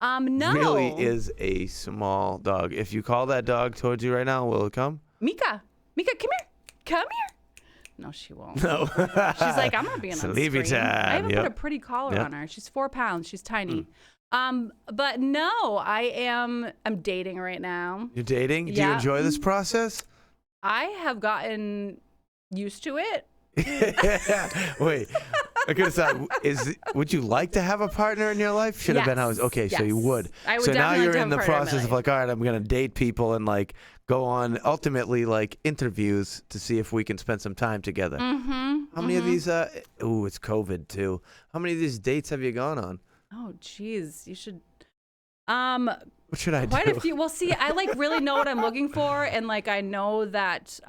No. Really is a small dog. If you call that dog towards you right now, will it come? Mika, come here. Come here. No, she won't. No. She's like, I'm not being on Sleepy screen. time. I even Yep. put a pretty collar Yep. on her. She's 4 pounds. She's tiny. But no, I'm dating right now. You're dating? Do you Yeah. enjoy this process? I have gotten used to it. Wait. I could have thought, would you like to have a partner in your life? Should have been how. Okay, so you Yes. would. I would So now definitely you're like to in the have a partner in my process of life. like, all right, I'm gonna date people and like go on ultimately like interviews to see if we can spend some time together. Mm-hmm. How many of these? Ooh, it's COVID too. How many of these dates have you gone on? Oh, geez, you should. What should I do? Quite a few. Well, see, I like really know what I'm looking for, and like I know that.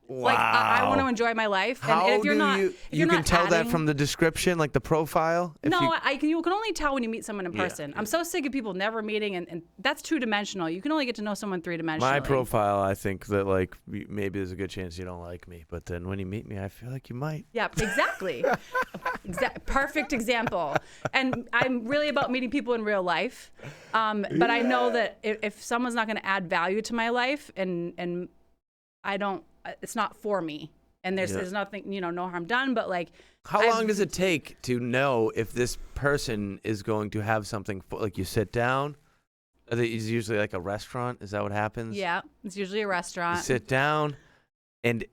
Like I want to enjoy my life, and How if you're do not, you? if You you're can not tell that adding- from the description, like the profile. If No, you, you can only tell when you meet someone in person. I'm so sick of people never meeting, and that's 2-dimensional. You can only get to know someone 3-dimensionally. my profile, I think that like maybe there's a good chance you don't like me, but then when you meet me, I feel like you might. Yeah, exactly. Perfect example. And I'm really about meeting people in real life. But I know that if someone's not going to add value to my life, and I don't, it's not for me. And there's nothing, no harm done. But like, How long does it take to know if this person is going to have something like you sit down? It's usually like a restaurant. Is that what happens? Yeah, it's usually a You restaurant. sit down, and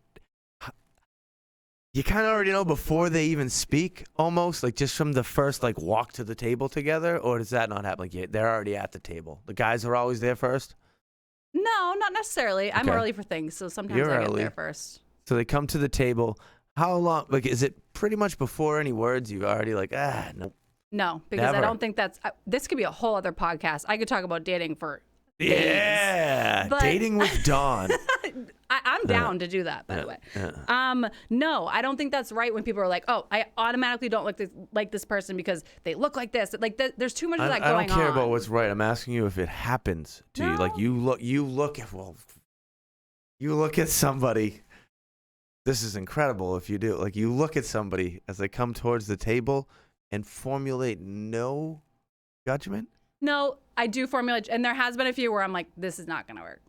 you kind of already know before they even speak, almost like just from the first like walk to the table together, or does that not happen? Like they're already at the table. The guys are always there first. No, not necessarily. I'm Okay. early for things, so sometimes You're I get early. there first. So they come to the table. How long? Like, is it pretty much before any words? You already like, no. No, because I Never. don't think that's. This could be a whole other podcast. I could talk about dating for days. Yeah, But- dating with Dawn. I'm down to do that, by the way. No, I don't think that's right when people are like, oh, I automatically don't like this person because they look like this. Like, there's too much of that going on. I don't care about what's right. I'm asking you if it happens to you. Like, you look at somebody. This is incredible if you do. Like, you look at somebody as they come towards the table and formulate no judgment. No, I do formulate, and there has been a few where I'm like, this is not going to work.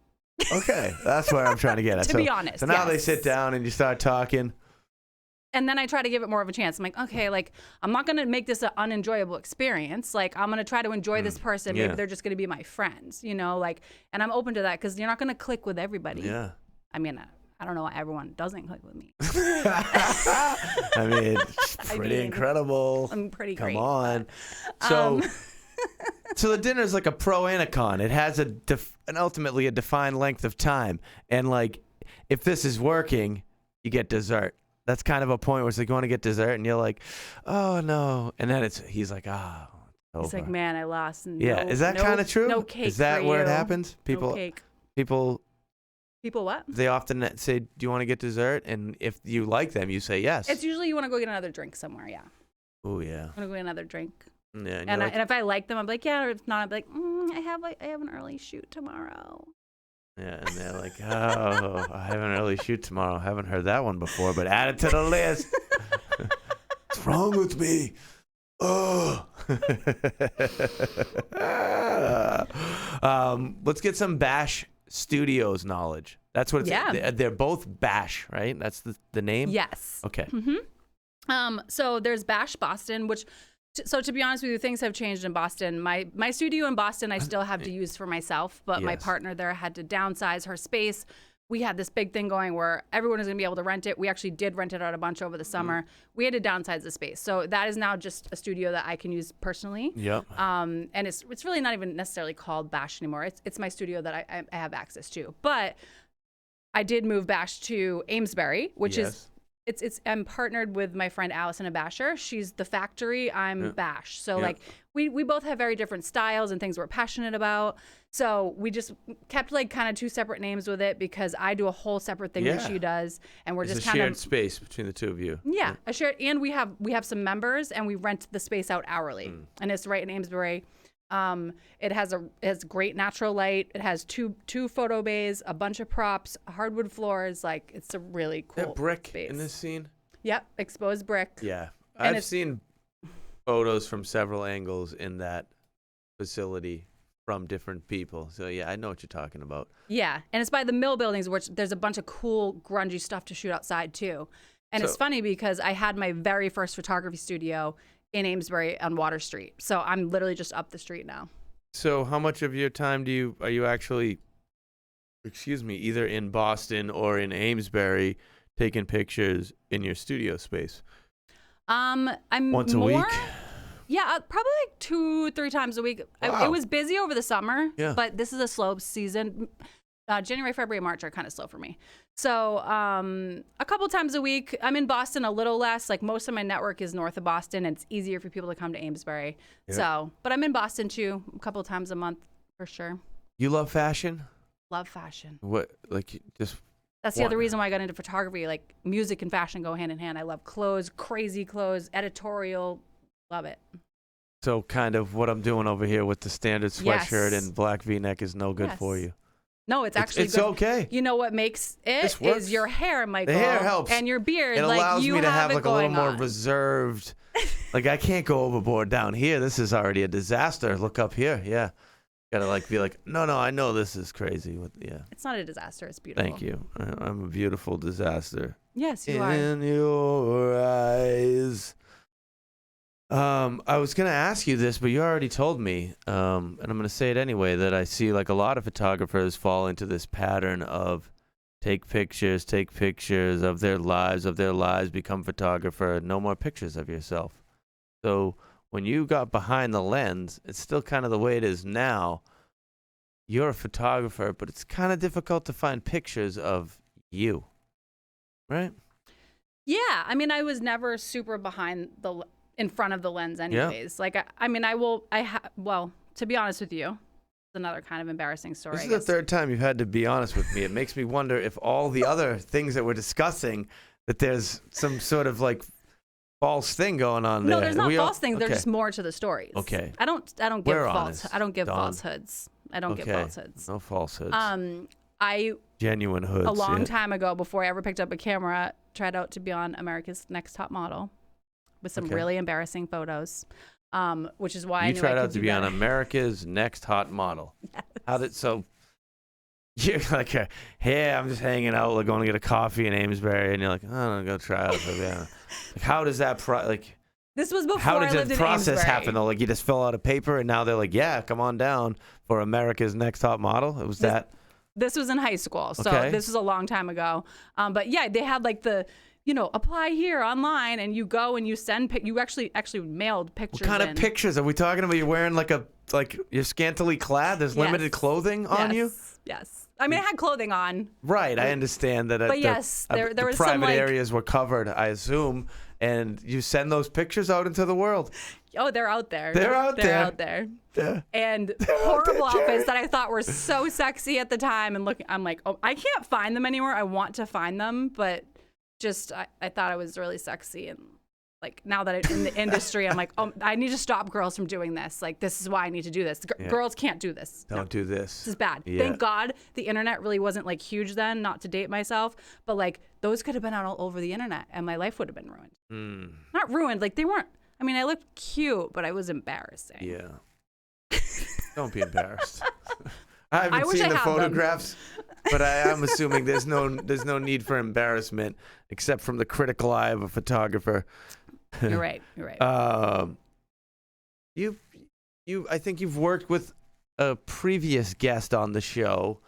Okay, that's where I'm trying to get at. To be honest, so now they sit down and you start talking. And then I try to give it more of a chance. I'm like, okay, like, I'm not going to make this an unenjoyable experience. Like, I'm going to try to enjoy this person. Maybe they're just going to be my friends, you know? Like, and I'm open to that because you're not going to click with everybody. Yeah. I mean, I don't know why everyone doesn't click with me. I mean, it's pretty incredible. I'm pretty great. Come on. So... So the dinner is like a pro and a con. It has an ultimately a defined length of time. And like, if this is working, you get dessert. That's kind of a point where it's like, you want to get dessert? And you're like, oh no. And then he's like, oh, it's over. It's like, man, I lost. Yeah. Is that kind of true? No cake. Is that where it happens? No cake. People what? They often say, do you want to get dessert? And if you like them, you say yes. It's usually you want to go get another drink somewhere. Yeah. Oh yeah. I want to go get another drink. Yeah, and if I like them, I'm like, yeah. Or if not, I'm like, I have an early shoot tomorrow. Yeah, and they're like, oh, I have an early shoot tomorrow. I haven't heard that one before, but add it to the list. What's wrong with me? Oh. Let's get some Bash Studios knowledge. That's what it's. Yeah. They're both Bash, right? That's the name? Yes. Okay. Mm-hmm. So there's Bash Boston, which... So to be honest with you, things have changed in Boston. My studio in Boston, I still have to use for myself, but my partner there had to downsize her space. We had this big thing going where everyone was going to be able to rent it. We actually did rent it out a bunch over the summer. We had to downsize the space. So that is now just a studio that I can use personally. Yep. And it's really not even necessarily called Bash anymore. It's my studio that I have access to. But I did move Bash to Amesbury, which is... I'm partnered with my friend Allison Abasher. She's the factory. I'm Bash. So like we both have very different styles and things we're passionate about. So we just kept like kind of two separate names with it because I do a whole separate thing that she does, and we're just kind of shared space between the two of you. Yeah, a shared, and we have some members, and we rent the space out hourly, and it's right in Amesbury. It has great natural light. It has two photo bays, a bunch of props, hardwood floors. Like, it's a really cool that brick space. In this scene? Yep, exposed brick. Yeah. I've seen photos from several angles in that facility from different people. So yeah, I know what you're talking about. Yeah, and it's by the mill buildings, which there's a bunch of cool grungy stuff to shoot outside too. And it's funny because I had my very first photography studio in Amesbury on Water Street. So I'm literally just up the street now. So how much of your time are you actually, either in Boston or in Amesbury taking pictures in your studio space? I'm once a week? Yeah, probably like 2-3 times a week. Wow. It was busy over the summer, but this is a slow season. January, February, March are kind of slow for me. So a couple times a week. I'm in Boston a little less. Like, most of my network is north of Boston, and it's easier for people to come to Amesbury. Yeah. So, but I'm in Boston too, a couple times a month for sure. You love fashion? Love fashion. What, like, just... That's the other reason why I got into photography. Like, music and fashion go hand in hand. I love clothes, crazy clothes, editorial. Love it. So kind of what I'm doing over here with the standard sweatshirt and black V-neck is no good for you. No, it's actually it's good. okay. You know what makes it is your hair, Michael. The hair helps. And your beard. It allows me to have like a little more on. reserved. Like, I can't go overboard down here. This is already a disaster. Look up here. Yeah. Gotta like be like, no, I know this is crazy. It's not a disaster. It's beautiful. Thank you. I'm a beautiful disaster. Yes, you are. In your eyes. I was going to ask you this, but you already told me, and I'm going to say it anyway, that I see like a lot of photographers fall into this pattern of take pictures of their lives, become photographer, no more pictures of yourself. So when you got behind the lens, it's still kind of the way it is now. You're a photographer, but it's kind of difficult to find pictures of you, right? Yeah, I mean, I was never super in front of the lens anyways. Like, to be honest with you, another kind of embarrassing story. This is the third time you've had to be honest with me. It makes me wonder if all the other things that we're discussing, that there's some sort of like false thing going on there. No, there's not false things. There's just more to the stories. Okay. I don't give We're false. honest, I don't give Dawn. falsehoods. I don't give falsehoods. No falsehoods. Genuine hoods. A long time ago, before I ever picked up a camera, tried out to be on America's Next Top Model with some really embarrassing photos. Which is why I knew tried I could out to do be on better. America's Next Hot Model. Yes. How did so? You're like, hey, I'm just hanging out, like going to get a coffee in Amesbury, and you're like, oh, I'm gonna go try out. Like, how does that This was before how I did lived the in process Amesbury. happen though? Like you just fill out a paper, and now they're like, yeah, come on down for America's Next Hot Model. It was that. This was in high school, so this was a long time ago. But yeah, they had like the, apply here online, and you go and you send. You actually mailed pictures. What kind of pictures are we talking about? You're wearing like you're scantily clad. There's limited clothing on you. Yes. I mean, I had clothing on. Right, I understand that. But yes, there the was private some, like, areas were covered, I assume, and you send those pictures out into the world. Oh, they're out there. They're out there. Yeah. And horrible outfits that I thought were so sexy at the time. And I'm like, oh, I can't find them anywhere. I want to find them, but just I thought I was really sexy. And like now that I'm in the industry, I'm like, oh, I need to stop girls from doing this. Like, this is why I need to do this. Girls can't do this. Don't do this. This is bad. Yeah. Thank God the internet really wasn't like huge then, not to date myself, but like those could have been out all over the internet and my life would have been ruined. Not ruined. Like they weren't. I mean, I looked cute, but I was embarrassing. Yeah. Don't be embarrassed. I haven't wish seen I the had them. photographs, but I am assuming there's no need for embarrassment except from the critical eye of a photographer. You're right. I think you've worked with a previous guest on the show,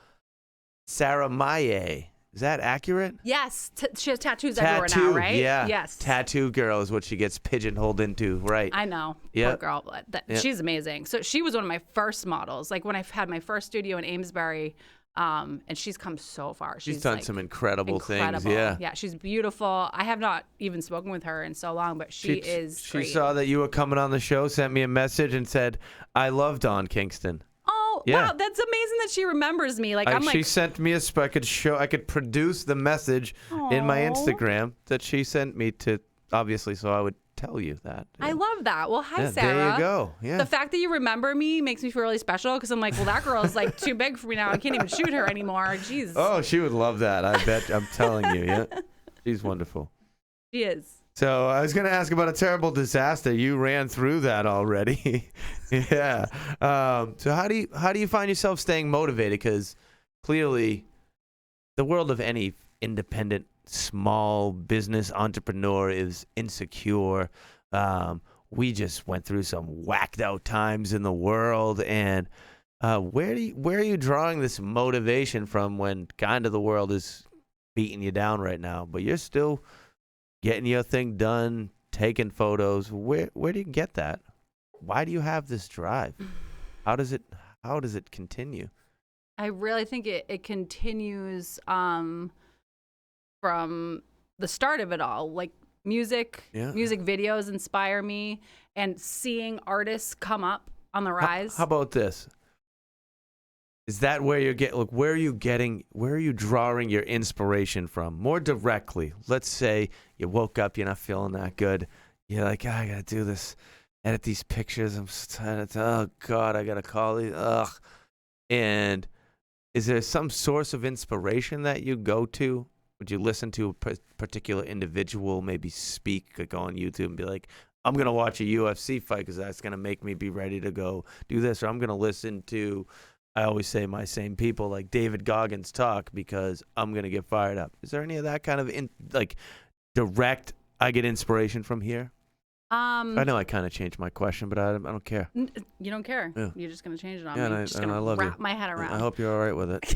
Sarah Maye. Is that accurate? Yes. She has tattoos everywhere now, right? Yeah. Yes. Tattoo girl is what she gets pigeonholed into, right? I know. Yep. Poor girl. She's amazing. So she was one of my first models. Like when I had my first studio in Amesbury, and she's come so far. She's done like, some incredible things. Yeah. Yeah, she's beautiful. I have not even spoken with her in so long, but she is great. She saw that you were coming on the show, sent me a message and said, I love Dawn Kingston. Oh, Yeah. wow. That's amazing that she remembers me. Like, I'm like, she sent me I could produce the message in my Aw. Instagram that she sent me to, obviously, so I would tell you that. Yeah. I love that. Well, hi, Yeah, Sarah. there you go. Yeah. The fact that you remember me makes me feel really special because I'm like, well, that girl's like too big for me now. I can't even shoot her anymore. Jeez. Oh, she would love that. I bet. I'm telling you. Yeah. She's wonderful. She is. So I was going to ask about a terrible disaster. You ran through that already. Yeah. So how do you find yourself staying motivated? Because clearly the world of any independent small business entrepreneur is insecure. We just went through some whacked out times in the world. And where are you drawing this motivation from when kind of the world is beating you down right now, but you're still getting your thing done, taking photos? Where do you get that? Why do you have this drive? How does it continue? I really think it continues from the start of it all. Like music videos inspire me, and seeing artists come up on the rise. How about this? Is that where where are you drawing your inspiration from? More directly, let's say you woke up, you're not feeling that good. You're like, I gotta do this, edit these pictures. I'm so tired. Oh God, I gotta call these. Ugh. And is there some source of inspiration that you go to? Would you listen to a particular individual maybe speak, like go on YouTube and be like, I'm gonna watch a UFC fight because that's gonna make me be ready to go do this, or I'm gonna listen to, I always say my same people like David Goggins talk because I'm going to get fired up. Is there any of that kind of direct, I get inspiration from here? I know I kind of changed my question, but I don't care. You don't care. Yeah. You're just going to change it on Yeah, me. and Just I going love to you. wrap my head around. I hope you're all right with it.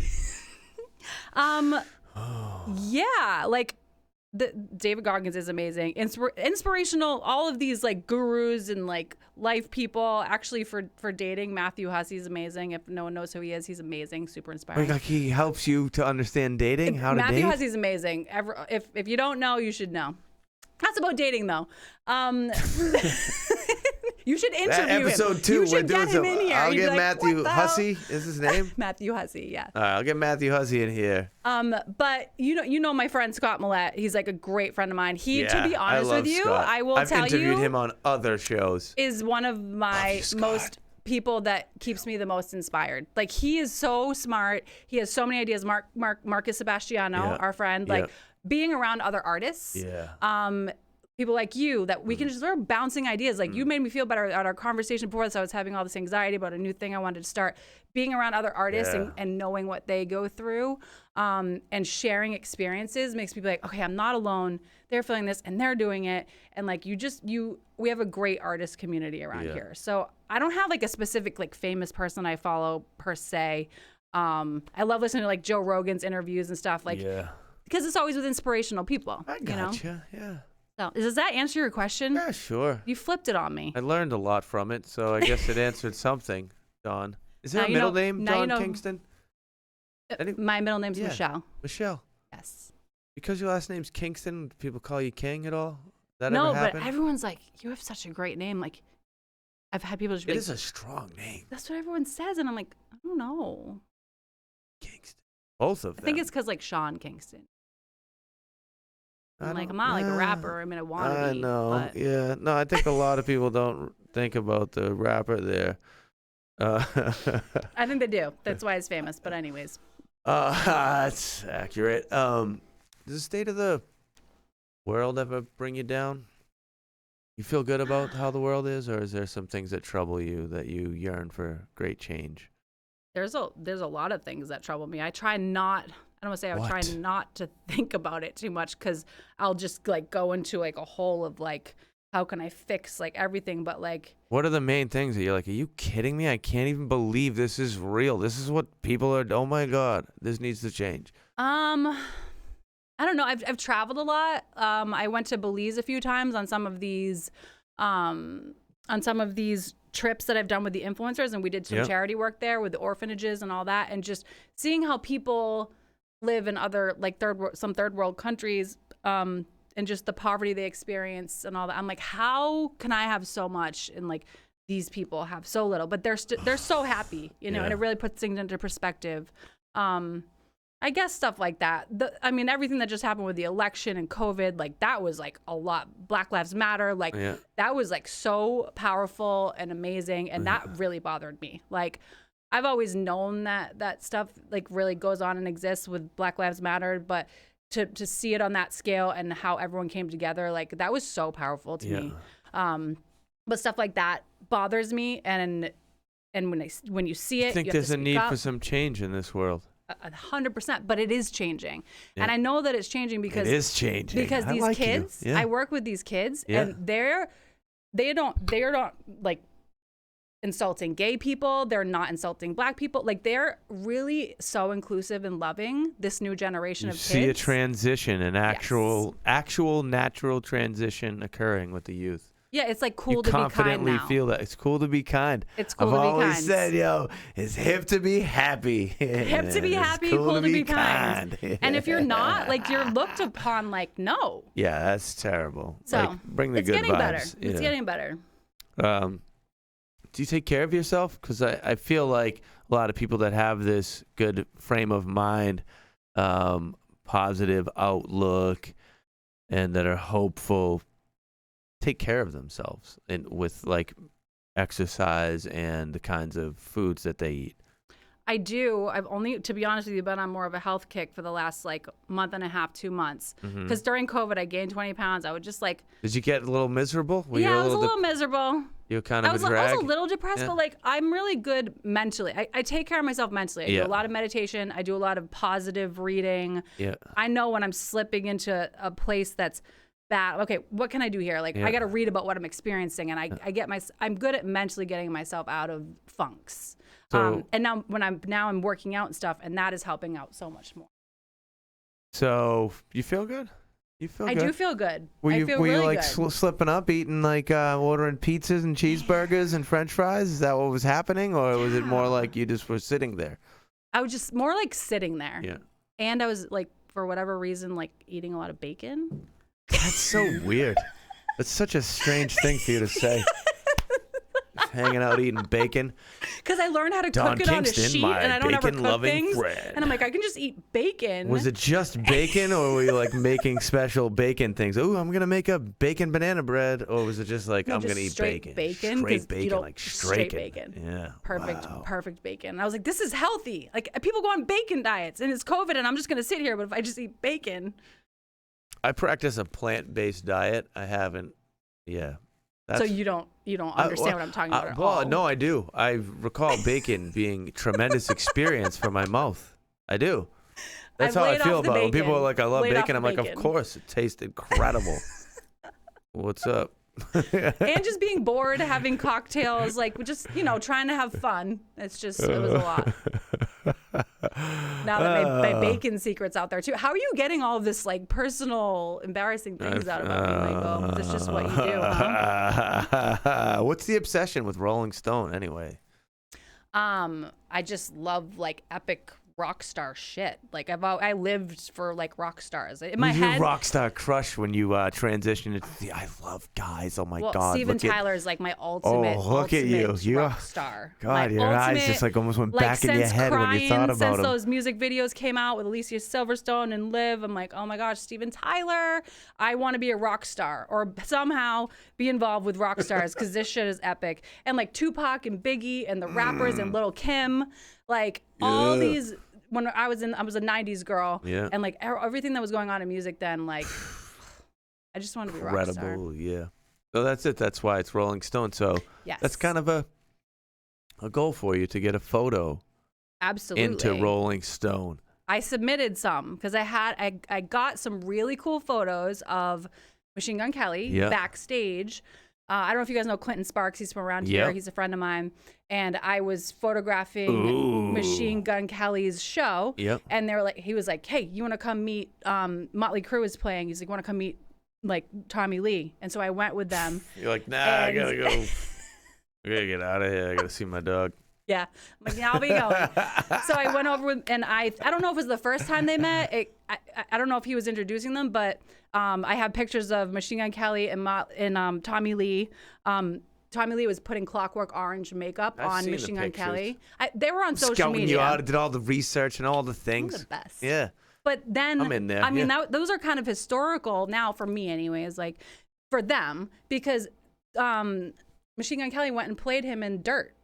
Yeah, like the David Goggins is amazing. Inspirational, all of these like gurus and like life people. Actually, for dating, Matthew Hussey's amazing. If no one knows who he is, he's amazing, super inspiring. Like he helps you to understand dating, how to date? Matthew Hussey's amazing. If you don't know, you should know. That's about dating though. You should interview him. Episode 2, You we're should doing get him some. in here. I'll You'd be get like, Matthew "What the hell?" Hussey. Is his name? Matthew Hussey, yeah. All right, I'll get Matthew Hussey in here. But you know my friend Scott Millette. He's like a great friend of mine. To be I honest love with you, Scott. I will I've tell interviewed you, him on other shows. is one of my most people that keeps me the most inspired. Like, he is so smart. He has so many ideas. Marcus Sebastiano, our friend, like being around other artists. People like you that we can just start bouncing ideas. Like, you made me feel better at our conversation before this. I was having all this anxiety about a new thing I wanted to start. Being around other artists and knowing what they go through and sharing experiences makes me be like, okay, I'm not alone. They're feeling this and they're doing it. And like, we have a great artist community around here. So I don't have like a specific like famous person I follow per se. I love listening to like Joe Rogan's interviews and stuff, like, because it's always with inspirational people. I gotcha, yeah. So, does that answer your question? Yeah, sure. You flipped it on me. I learned a lot from it, so I guess it answered something, Dawn. Is there a middle name, Dawn Kingston? My middle name's Michelle. Michelle. Yes. Because your last name's Kingston, do people call you King at all? That no, ever happen? But everyone's like, you have such a great name. Like, I've had people just be It like, is a strong name. That's what everyone says, and I'm like, I don't know. Kingston. Both of them. I think it's because like Sean Kingston. I'm not like a rapper. I mean, I want to be. I know. But... Yeah. No, I think a lot of people don't think about the rapper there. I think they do. That's why it's famous. But anyways. That's accurate. Does the state of the world ever bring you down? You feel good about how the world is, or is there some things that trouble you that you yearn for great change? There's a lot of things that trouble me. I try not. I don't want to say I try not to think about it too much, because I'll just like go into like a hole of like, how can I fix like everything? But like, what are the main things that you're like, are you kidding me? I can't even believe this is real. This is what people are. Oh my God, this needs to change. I don't know. I've traveled a lot. I went to Belize a few times on some of these trips that I've done with the influencers, and we did some charity work there with the orphanages and all that, and just seeing how people live in other like third world countries, and just the poverty they experience and all that. I'm like, how can I have so much and like these people have so little, but they're so happy, you know, and it really puts things into perspective. I guess stuff like that. I mean, everything that just happened with the election and COVID, like that was like a lot. Black Lives Matter, like that was like so powerful and amazing, and that really bothered me. Like, I've always known that stuff like really goes on and exists with Black Lives Matter, but to see it on that scale and how everyone came together, like that was so powerful to me. But stuff like that bothers me, and when you see it, I think there's a need for some change in this world. 100%, but it is changing, and I know that it's changing because it is changing. Because these like kids, I work with these kids, and they're not like insulting gay people. They're not insulting black people. Like, they're really so inclusive and loving. This new generation of kids. You see a transition, an actual natural transition occurring with the youth. Yeah, it's like cool to be kind now. Confidently feel that. It's cool to be kind. It's cool to be kind. I've always said, it's hip to be happy. Hip to be happy, cool to be kind. And if you're not, like, you're looked upon like, no. Yeah, that's terrible. So, like, bring the good vibes. It's getting better. Do you take care of yourself? Because I feel like a lot of people that have this good frame of mind, positive outlook, and that are hopeful, take care of themselves and with like exercise and the kinds of foods that they eat. I do. I've only, to be honest with you, been on more of a health kick for the last like month and a half, 2 months. Because during COVID, I gained 20 pounds. I would just like. Did you get a little miserable? I was a little miserable. You were kind of a drag? I was a little depressed, but like I'm really good mentally. I take care of myself mentally. I do a lot of meditation. I do a lot of positive reading. Yeah. I know when I'm slipping into a place that's bad. Okay, what can I do here? Like I got to read about what I'm experiencing, and I'm good at mentally getting myself out of funks. So, and now I'm working out and stuff, and that is helping out so much more. So you feel good? You feel good? I do feel good. Were I you feel really like good. slipping up, eating like ordering pizzas and cheeseburgers and French fries? Is that what was happening, or was it more like you just were sitting there? I was just more like sitting there. Yeah. And I was like, for whatever reason, like eating a lot of bacon. That's so weird. That's such a strange thing for you to say. hanging out eating bacon. Because I learned how to Dawn cook it on a Kingston, sheet, my and I don't ever cook bacon-loving things. friend. And I'm like, I can just eat bacon. Was it just bacon, or were you like making special bacon things? Ooh, I'm gonna make a bacon banana bread, or was it just like I'm gonna eat straight bacon? Straight bacon, like straight bacon. Yeah, Perfect bacon. And I was like, this is healthy. Like people go on bacon diets, and it's COVID, and I'm just gonna sit here. But if I just eat bacon, I practice a plant-based diet. I haven't. Yeah. So you don't understand what I'm talking about at all. Well, no, I do. I recall bacon being tremendous experience for my mouth. I do. That's how I feel about it. When people are like, I love bacon, I'm like, of course, it tastes incredible. What's up? And just being bored, having cocktails, like just, trying to have fun. It was a lot. Now that my bacon secret's out there too. How are you getting all of this like personal, embarrassing things out about me, Michael? That's just what you do, huh? What's the obsession with Rolling Stone anyway? I just love like epic rock star shit. Like I lived for like rock stars in my head. Your rock star crush when you transitioned into the I love guys. Oh my God! Steven Tyler is like my ultimate. Oh, look at you! You're rock star. God, your eyes just like almost went back in your head when you thought about since him. those music videos came out with Alicia Silverstone and Liv, I'm like, oh my gosh, Steven Tyler! I want to be a rock star or somehow be involved with rock stars because this shit is epic. And like Tupac and Biggie and the rappers and Lil' Kim, like all these. When I was a 90s girl, and like everything that was going on in music then, like I just wanted to be a rock star. Incredible, yeah. So that's it. That's why it's Rolling Stone. So that's kind of a goal for you to get a photo into Rolling Stone. I submitted some because I got some really cool photos of Machine Gun Kelly backstage. I don't know if you guys know Clinton Sparks. He's from around here. He's a friend of mine. And I was photographing Machine Gun Kelly's show. And he was like, hey, you want to come meet Motley Crue is playing. He's like, want to come meet like Tommy Lee. And so I went with them. You're like, nah, I got to go. I got to get out of here. I got to see my dog. Yeah. I'm like, yeah, I'll be going. So I went over with, and I don't know if it was the first time they met. I don't know if he was introducing them, but I have pictures of Machine Gun Kelly and Tommy Lee. Tommy Lee was putting Clockwork Orange makeup on Machine Gun Kelly. They were on social media. You out, did all the research and all the things. They're the best. Yeah. But then, I'm in there. I mean, those are kind of historical now for me anyways, like for them, because Machine Gun Kelly went and played him in Dirt.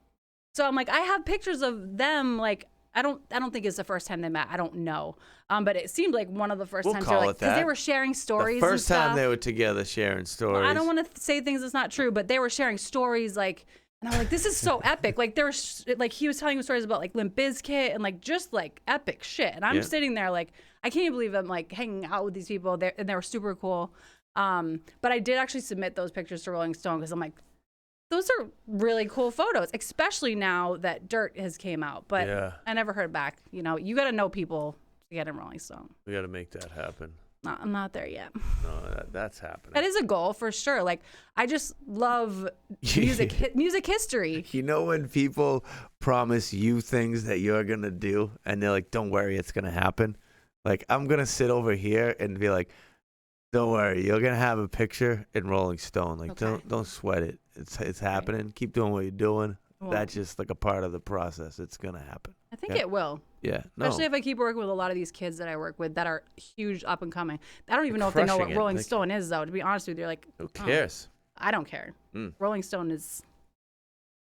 So I'm like, I have pictures of them. Like, I don't think it's the first time they met. I don't know. But it seemed like one of the first times because they were sharing stories. The first time they were together sharing stories. Well, I don't want to say things that's not true, but they were sharing stories like, and I'm like, this is so epic. Like there was like he was telling me stories about like Limp Bizkit and like just like epic shit. And I'm sitting there like, I can't even believe I'm like hanging out with these people. And they were super cool. But I did actually submit those pictures to Rolling Stone because I'm like, those are really cool photos, especially now that Dirt has came out. But I never heard back. You got to know people to get in Rolling Stone. We got to make that happen. No, I'm not there yet. No, that's happening. That is a goal for sure. Like, I just love music history. You know when people promise you things that you're going to do and they're like, don't worry, it's going to happen? Like, I'm going to sit over here and be like, don't worry, you're going to have a picture in Rolling Stone. Like, don't sweat it. It's happening. Right. Keep doing what you're doing. Well, that's just like a part of the process. It's going to happen. I think it will. Yeah. Especially if I keep working with a lot of these kids that I work with that are huge up and coming. I don't even know if they know what Rolling Stone is, though. To be honest with you, like, who cares? I don't care. Rolling Stone is.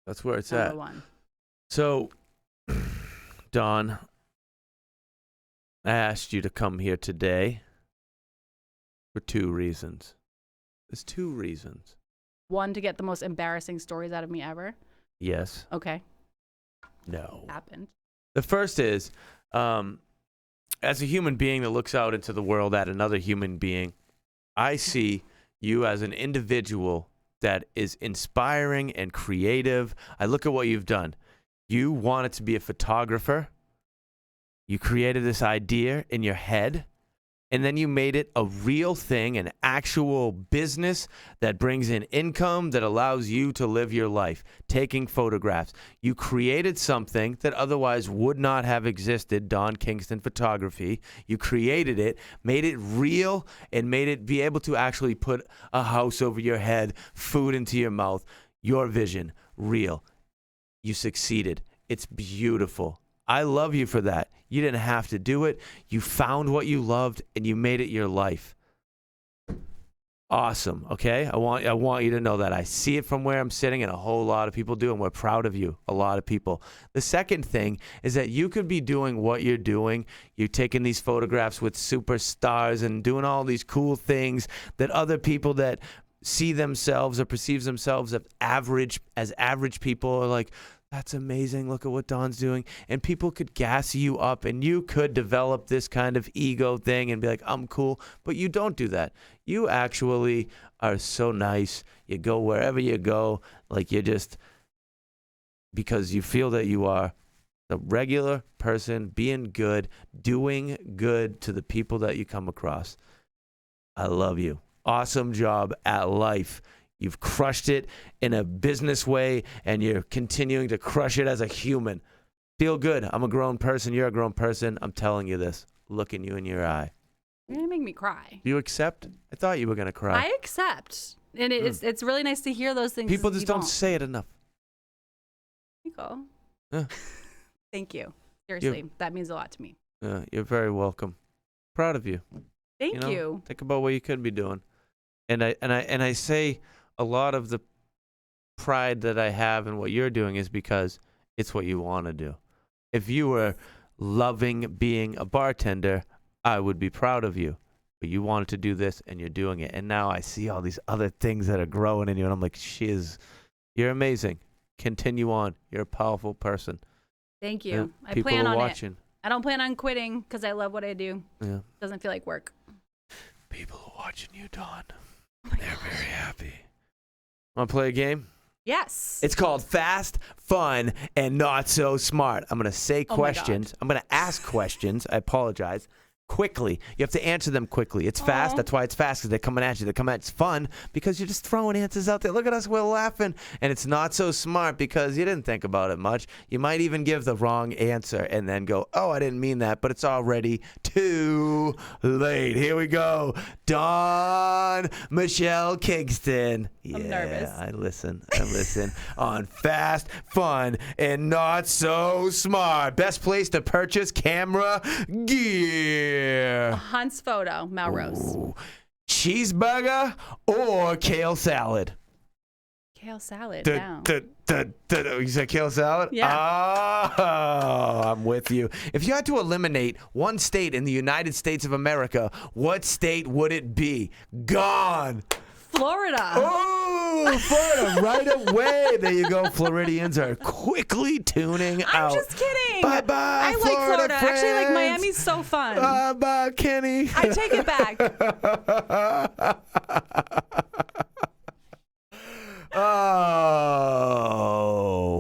That's where it's number at. One. So, Dawn, I asked you to come here today for 2 reasons. There's 2 reasons. 1, to get the most embarrassing stories out of me ever. Yes. Okay. No. Happened. The first is, as a human being that looks out into the world at another human being, I see you as an individual that is inspiring and creative. I look at what you've done. You wanted to be a photographer. You created this idea in your head, and then you made it a real thing, an actual business that brings in income that allows you to live your life, taking photographs. You created something that otherwise would not have existed, Dawn Kingston Photography. You created it, made it real, and made it be able to actually put a house over your head, food into your mouth. Your vision. real. You succeeded. It's beautiful. I love you for that. You didn't have to do it. You found what you loved and you made it your life. Awesome. Okay. I want you to know that. I see it from where I'm sitting, and a whole lot of people do, and we're proud of you. A lot of people. The second thing is that you could be doing what you're doing. You're taking these photographs with superstars and doing all these cool things that other people that see themselves or perceive themselves as average people are like, that's amazing. Look at what Dawn's doing. And people could gas you up, and you could develop this kind of ego thing and be like, I'm cool. But you don't do that. You actually are so nice. You go wherever you go, like you're just, because you feel that you are the regular person being good, doing good to the people that you come across. I love you. Awesome job at life. You've crushed it in a business way, and you're continuing to crush it as a human. Feel good. I'm a grown person. You're a grown person. I'm telling you this. Looking you in your eye. You're going to make me cry. You accept? I thought you were going to cry. I accept. And it's really nice to hear those things. People just don't say it enough. Nico. Yeah. Thank you. Seriously, that means a lot to me. You're very welcome. Proud of you. Thank you. Think about what you could be doing. And I say a lot of the pride that I have in what you're doing is because it's what you want to do. If you were loving being a bartender, I would be proud of you. But you wanted to do this, and you're doing it. And now I see all these other things that are growing in you, and I'm like, you're amazing. Continue on. You're a powerful person. Thank you. Yeah, I plan on watching. it. I don't plan on quitting because I love what I do. Yeah. Doesn't feel like work. People are watching you, Dawn. They're very happy. Want to play a game? Yes. It's called Fast, Fun, and Not So Smart. I'm going to say questions. I'm going to ask questions. I apologize. Quickly. You have to answer them quickly. It's fast. That's why it's fast, because they're coming at you. They're coming at you. It's fun because you're just throwing answers out there. Look at us. We're laughing. And it's not so smart because you didn't think about it much. You might even give the wrong answer and then go, oh, I didn't mean that, but it's already too late. Here we go. Dawn Michelle Kingston. I'm nervous. I listen on Fast, Fun, and Not So Smart. Best place to purchase camera gear. Hunt's Photo, Melrose. Ooh. Cheeseburger or kale salad? Kale salad, down. You said kale salad? Yeah. Oh, I'm with you. If you had to eliminate one state in the United States of America, what state would it be? Gone. Florida. Oh, Florida, right away. There you go. Floridians are quickly tuning out. I'm just kidding. Bye-bye, I like Florida. friends. Actually, like Miami's so fun. Bye-bye, Kenny. I take it back. Oh,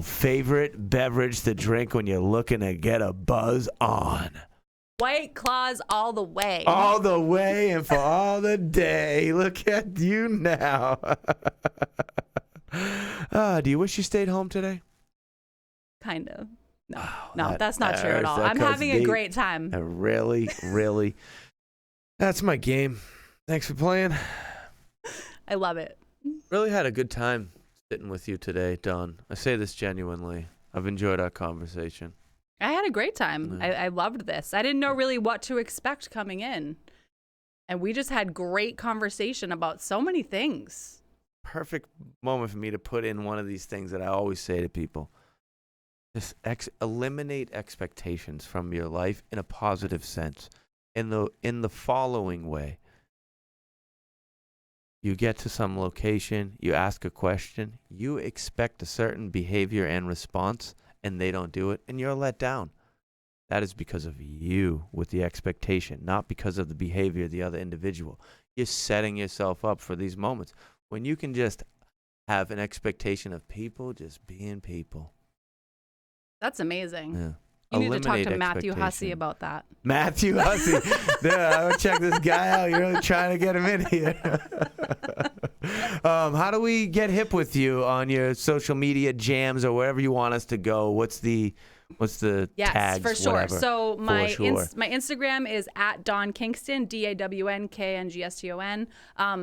favorite beverage to drink when you're looking to get a buzz on? White Claws all the way. All the way and for all the day. Look at you now. Do you wish you stayed home today? Kind of. No, Oh, no, that's not true at all. I'm having a great time. Really, really. That's my game. Thanks for playing. I love it. Really had a good time sitting with you today, Dawn. I say this genuinely. I've enjoyed our conversation. I had a great time. I loved this. I didn't know really what to expect coming in. And we just had great conversation about so many things. Perfect moment for me to put in one of these things that I always say to people. Just eliminate expectations from your life in a positive sense. In the following way. You get to some location, you ask a question, you expect a certain behavior and response, and they don't do it, and you're let down. That is because of you with the expectation, not because of the behavior of the other individual. You're setting yourself up for these moments when you can just have an expectation of people just being people. That's amazing. Yeah. You need to talk to Matthew expectation. Hussey about that. Matthew Hussey. Yeah, I would check this guy out. You're really trying to get him in here. How do we get hip with you on your social media jams or wherever you want us to go? What's the yes, tags? for sure. Whatever? So my sure. my Instagram is at Dawn Kingston, DAWNKNGSTON.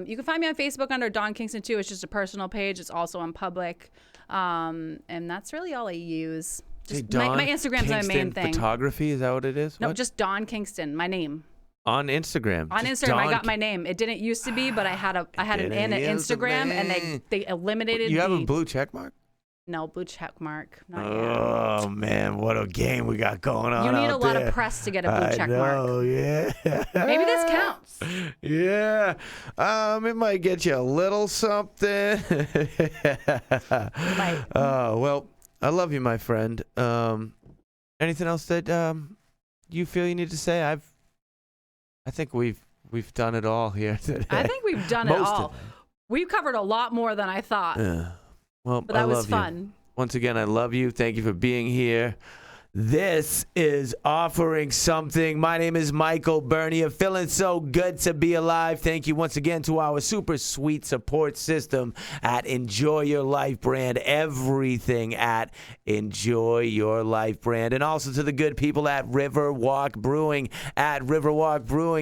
You can find me on Facebook under Dawn Kingston too. It's just a personal page. It's also on public. And that's really all I use. Hey, Just my Instagram's my main thing. Photography, is that what it is? No, What? just Dawn Kingston, my name. On Instagram. On Just Instagram, I Dawn got my name. It didn't used to be, but I had an N at Instagram, and they eliminated. You have a blue check mark? No, blue check mark. Not yet. Oh man, what a game we got going on. You need out a lot there. of press to get a blue check mark. Oh yeah. Maybe this counts. Yeah. It might get you a little something. Might. Well, I love you, my friend. Anything else that you feel you need to say? I think we've done it all here today. I think we've done it all. We've covered a lot more than I thought. Yeah. Well, But that was you. fun. Once again, I love you. Thank you for being here. This is Offering Something. My name is Michael Bernier. Feeling so good to be alive. Thank you once again to our super sweet support system at Enjoy Your Life brand. Everything at Enjoy Your Life brand. And also to the good people at Riverwalk Brewing,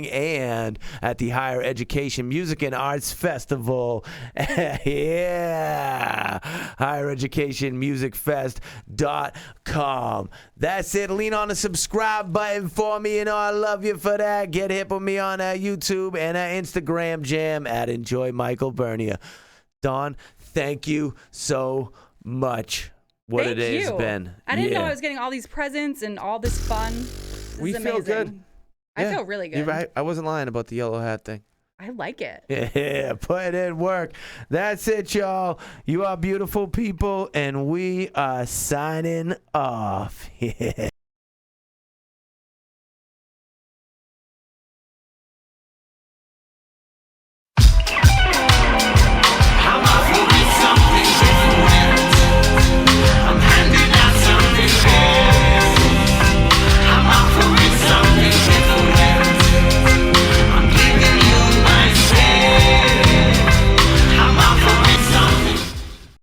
and at the Higher Education Music and Arts Festival. Yeah. HigherEducationMusicFest.com. That's it. Lean on the subscribe button for me. You know I love you for that. Get hip with me on YouTube and Instagram jam at Enjoy Michael Bernier. Dawn, thank you so much. What a day it's been. I didn't know I was getting all these presents and all this fun. This We is feel amazing. good. I Yeah, feel really good. You're right. I wasn't lying about the yellow hat thing. I like it. Yeah, put in work. That's it, y'all. You are beautiful people, and we are signing off. Yeah.